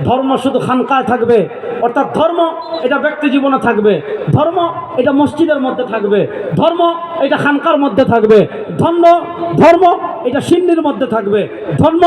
ধর্ম শুধু খানকায় থাকবে, অর্থাৎ ধর্ম এটা ব্যক্তি জীবনে থাকবে, ধর্ম এটা মসজিদের মধ্যে থাকবে, ধর্ম এটা খানকার মধ্যে থাকবে, ধর্ম এটা সিন্নির মধ্যে থাকবে, ধর্ম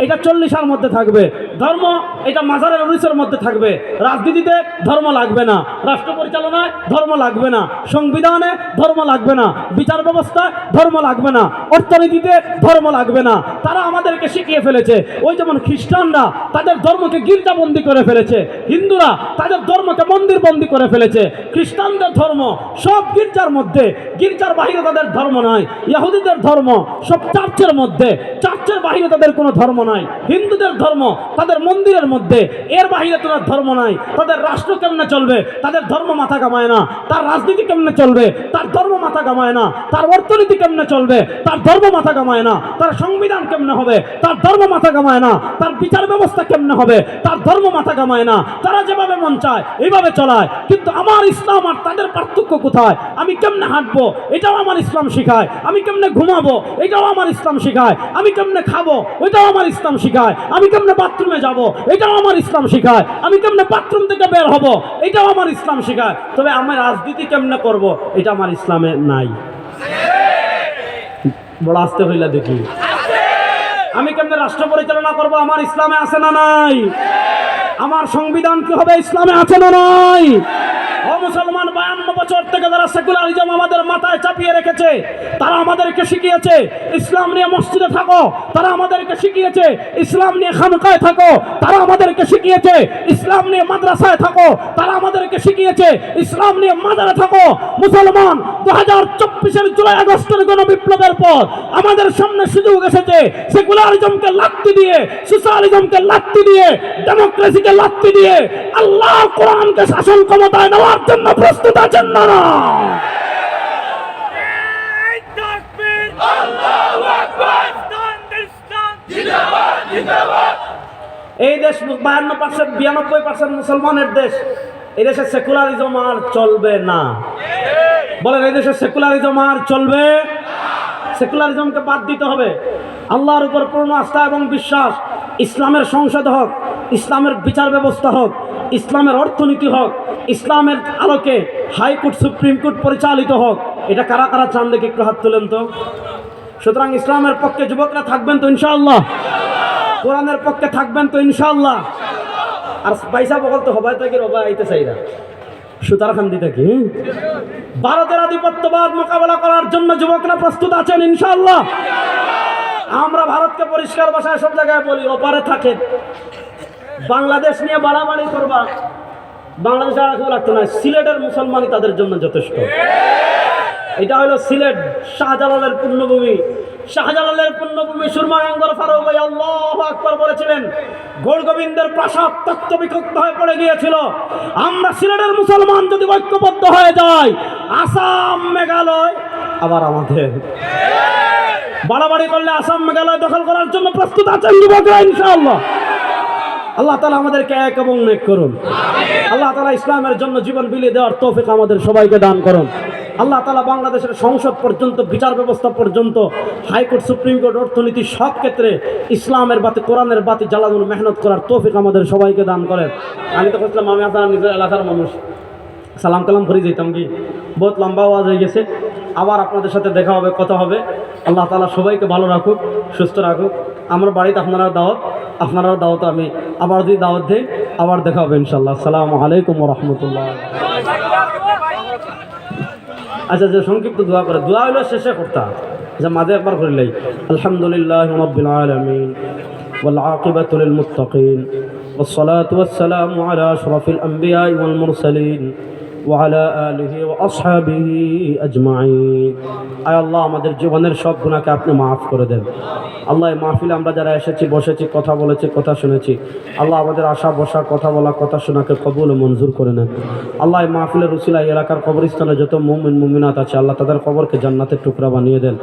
এটা চল্লিশার মধ্যে থাকবে, ধর্ম এটা মাজারের উরিসের মধ্যে থাকবে। রাজনীতিতে ধর্ম লাগবে না, রাষ্ট্র পরিচালনায় ধর্ম লাগবে না, সংবিধানে ধর্ম লাগবে না, বিচার ব্যবস্থায় ধর্ম লাগবে না, অর্থনীতিতে ধর্ম লাগবে না। তারা আমাদেরকে শিখিয়ে ফেলেছে, ওই যেমন খ্রিস্টানরা তাদের ধর্মকে গির্জাবন্দি করে ফেলেছে, হিন্দুরা তাদের ধর্মকে মন্দির বন্দি করে ফেলেছে, খ্রিস্টানদের ধর্ম সব গির্জার মধ্যে, গির্জার বাহিরে তাদের ধর্ম নাই, ইহুদিদের ধর্ম সব চার্চের মধ্যে, চার্চের বাহিরে তাদের কোনো ধর্ম নাই, হিন্দুদের ধর্ম তাদের মন্দিরের মধ্যে, এর বাহিরে তাদের ধর্ম নাই। তাদের রাষ্ট্র কেমনে চলবে? তাদের ধর্ম মাথা কামায় না। তার রাজনীতি কেমনে চলবে? তার ধর্ম মাথা কামায় না। তার অর্থনীতি কেমনে চলবে? তার ধর্ম মাথা কামায় না। তার সংবিধান কেমনে হবে? তার ধর্ম মাথা কামায় না। তার বিচার ব্যবস্থা কেমনে হবে? তার ধর্ম মাথা কামায় না। তারা যেভাবে মন চায় এইভাবে চলায়। কিন্তু আমার ইসলাম আর তাদের পার্থক্য কোথায়? আমি কেমনে হাঁটবো এটাও আমার ইসলাম শিখায়, আমি কেমনে ঘুমাবো এটাও আমার ইসলাম শিখায়, আমি কেমনে খাবো এটাও আমার ইসলাম শিখায়, আমি কেমনে বাথরুমে যাব এটাও আমার ইসলাম শিখায়, আমি কেমনে বাথরুম থেকে বের হব এটাও আমার ইসলাম শিখায়। তবে আমি রাজনীতি কেমনে করব এটা আমার ইসলামে নাই। বড় আসতে হইলা দেখি, আমি কেমনে রাষ্ট্র পরিচালনা করব আমার ইসলামে আছে না নাই? আমার সংবিধান কি হবে ইসলামে আছে না নাই? ও মুসলমান, 52 বছর থেকে যারা সেকুলারিজম আমাদের মাথায় চাপিয়ে রেখেছে, তারা আমাদেরকে শিখিয়েছে ইসলাম নিয়ে মসজিদে থাকো, তারা আমাদেরকে শিখিয়েছে ইসলাম নিয়ে খানকায় থাকো, তারা আমাদেরকে শিখিয়েছে ইসলাম নিয়ে মাদ্রাসায় থাকো, তারা আমাদেরকে শিখিয়েছে ইসলাম নিয়ে মাজারে থাকো। মুসলমান, 2024-এর জুলাই আগস্টের গণবিপ্লবের পর আমাদের সামনে সুযোগ এসেছে সেকুলারিজমকে লাত্তি দিয়ে, সোশ্যালিজমকে লাত্তি দিয়ে, ডেমোক্রেসিকে লাত্তি দিয়ে আল্লাহ কোরআনকে শাসন ক্ষমতায় নেওয়ার জন্য প্রস্তুত আছেন না? এই দেশ 52%, 92% মুসলমানের দেশ। এই দেশে সেকুলারিজম আর চলবে না। বলেন, এই দেশে সেকুলারিজম আর চলবে? সেকুলারিজমকে বাদ দিতে হবে। আল্লাহর উপর পূর্ণ আস্থা এবং বিশ্বাস, ইসলামের সংসদ হোক, ইসলামের বিচার ব্যবস্থা হোক, ইসলামের অর্থনীতি হোক, ইসলামের আলোকে হাইকোর্ট সুপ্রিম কোর্ট পরিচালিত হোক। এটা কারা কারা চান দেখে একটু হাত তুলেন তো। সুতরাং ইসলামের পক্ষে যুবকরা থাকবেন তো ইনশাআল্লাহ? কোরআনের পক্ষে থাকবেন তো ইনশাআল্লাহ? আর পয়সা বকল তো হবাই থেকে রবাই আইতে চাইরা সুতারখান্দি থেকে ভারতের আধিপত্যবাদ মোকাবেলা করার জন্য যুবকরা প্রস্তুত আছেন ইনশাআল্লাহ? আমরা ভারতকে পরিষ্কার ভাষায় সব জায়গায় বলি, ওপারে থাকে। বাংলাদেশ নিয়ে বাড়াবাড়ি করবা, বাংলাদেশে আর কেউ লাগতো না। সিলেটের মুসলমানই তাদের জন্য যথেষ্ট। এটা হলো সিলেট, শাহজালালের পুণ্যভূমি। শাহজালালের পুণ্যভূমি সুরমাঙ্গর ফারুক ভাই আল্লাহু আকবার বলেছিলেন, গৌরগোবিন্দের প্রাসাদ তত্ত্ব বিক্ষুব্ধ হয়ে পড়ে গিয়েছিল। আমরা সিলেটের মুসলমান যদি ঐক্যবদ্ধ হয়ে যাই, আসাম মেঘালয় আবার আমাদের। বাড়াবাড়ি করলে আসাম মেঘালয় দখল করার জন্য প্রস্তুত আছেন যুবকরা ইনশাআল্লাহ? আল্লাহ তাআলা আমাদেরকে এক এবং নেক করুন। আল্লাহ তাআলা ইসলামের জন্য জীবন বিলিয়ে দেওয়ার তৌফিক আমাদের সবাইকে দান করুন। আল্লাহ তাআলা বাংলাদেশের সংসদ পর্যন্ত, বিচার ব্যবস্থা পর্যন্ত, হাইকোর্ট সুপ্রিম কোর্ট, অর্থনীতি সব ক্ষেত্রে ইসলামের বাতি, কোরআনের বাতি জ্বালানোর মেহনত করার তৌফিক আমাদের সবাইকে দান করেন। আমি তো বলছিলাম আমি আপনারা নিজের এলাকার মানুষ, সালাম কালাম করে যেতাম কি, বহুত লম্বা আওয়াজ হয়ে গেছে। আবার আপনাদের সাথে দেখা হবে, কথা হবে। আল্লাহ তাআলা সবাইকে ভালো রাখুক, সুস্থ রাখুক। আমার বাড়িতে আপনারা দাওয়াত, আপনারাও দাওয়াত। আমি আবার যদি দাওয়াত দিই, আবার দেখা হবে ইনশাআল্লাহ। আসসালামু আলাইকুম ওয়া রাহমাতুল্লাহ। আচ্ছা, যে সংক্ষিপ্ত দোয়া করে, দোয়া হইলো শেষে করতে, আচ্ছা মাঝে একবার করিলেই। আলহামদুলিল্লাহি রাব্বিল আলামিন ওয়াল আকিবাতু লিল মুত্তাকিন والصلاة والسلام على أشرف الأنبياء والمرسلين وعلى آله وأصحابه أجمعين আয় আল্লাহ আমাদের জীবনের সব গুনাহকে আপনি মাফ করে দেন আল্লাহ এই মাহফিলে আমরা যারা এসেছি বসেছি কথা বলেছি কথা শুনেছি আল্লাহ আমাদের আশা বসা কথা বলা কথা শোনাকে কবুল ও মঞ্জুর করে নেন আল্লাহ এই মাহফিলের উসিলায় এলাকার কবরস্থানে যত মুমিন মুমিনাত আছে আল্লাহ তাদের কবরকে জান্নাতের টুকরা বানিয়ে দেন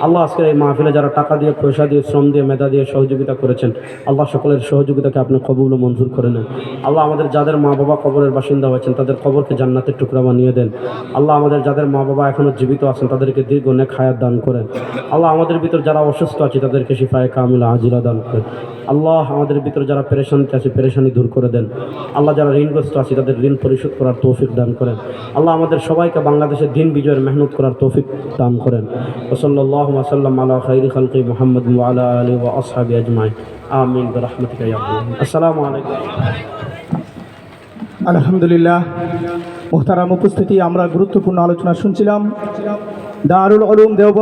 আল্লাহ আজকের এই মাহফিলে যারা টাকা দিয়ে পয়সা দিয়ে শ্রম দিয়ে মেধা দিয়ে সহযোগিতা করেছেন আল্লাহ সকলের সহযোগিতাকে আপনি কবুল ও মঞ্জুর করে নেন আল্লাহ আমাদের যাদের মা বাবা কবরের বাসিন্দা হয়েছেন তাদের কবরকে জান্নাতের টুকরা বানিয়ে দেন আল্লাহ আমাদের যাদের মা বাবা এখনও জীবিত আছেন তাদেরকে দীর্ঘ নেক হায়াত দান করেন আল্লাহ আমাদের ভিতর যারা অসুস্থ আছে তাদেরকে শিফায়ে কামিলা আজিলা দান করেন আল্লাহ আমাদের ভিতর যারা পেরেশানিতে আছে পেরেশানি দূর করে দেন আল্লাহ যারা ঋণগ্রস্ত আছে তাদের ঋণ পরিশোধ করার তৌফিক দান করেন আল্লাহ আমাদের সবাইকে বাংলাদেশের দিন বিজয়ের মেহনত করার তৌফিক দান করেন ওসল্লাল্লাহু ওয়াসাল্লাম আলা খাইরি খালকি মুহাম্মদ ওয়া আলা আলিহি ওয়া আসহাবিহি আজমাইন আমিন বিরহমাতিকা ইয়া আল্লাহ আসসালামু আলাইকুম আলহামদুলিল্লাহ মুহতারাম উপস্থিতি আমরা গুরুত্বপূর্ণ আলোচনা শুনছিলাম দারুল উলুম দেওবন্দ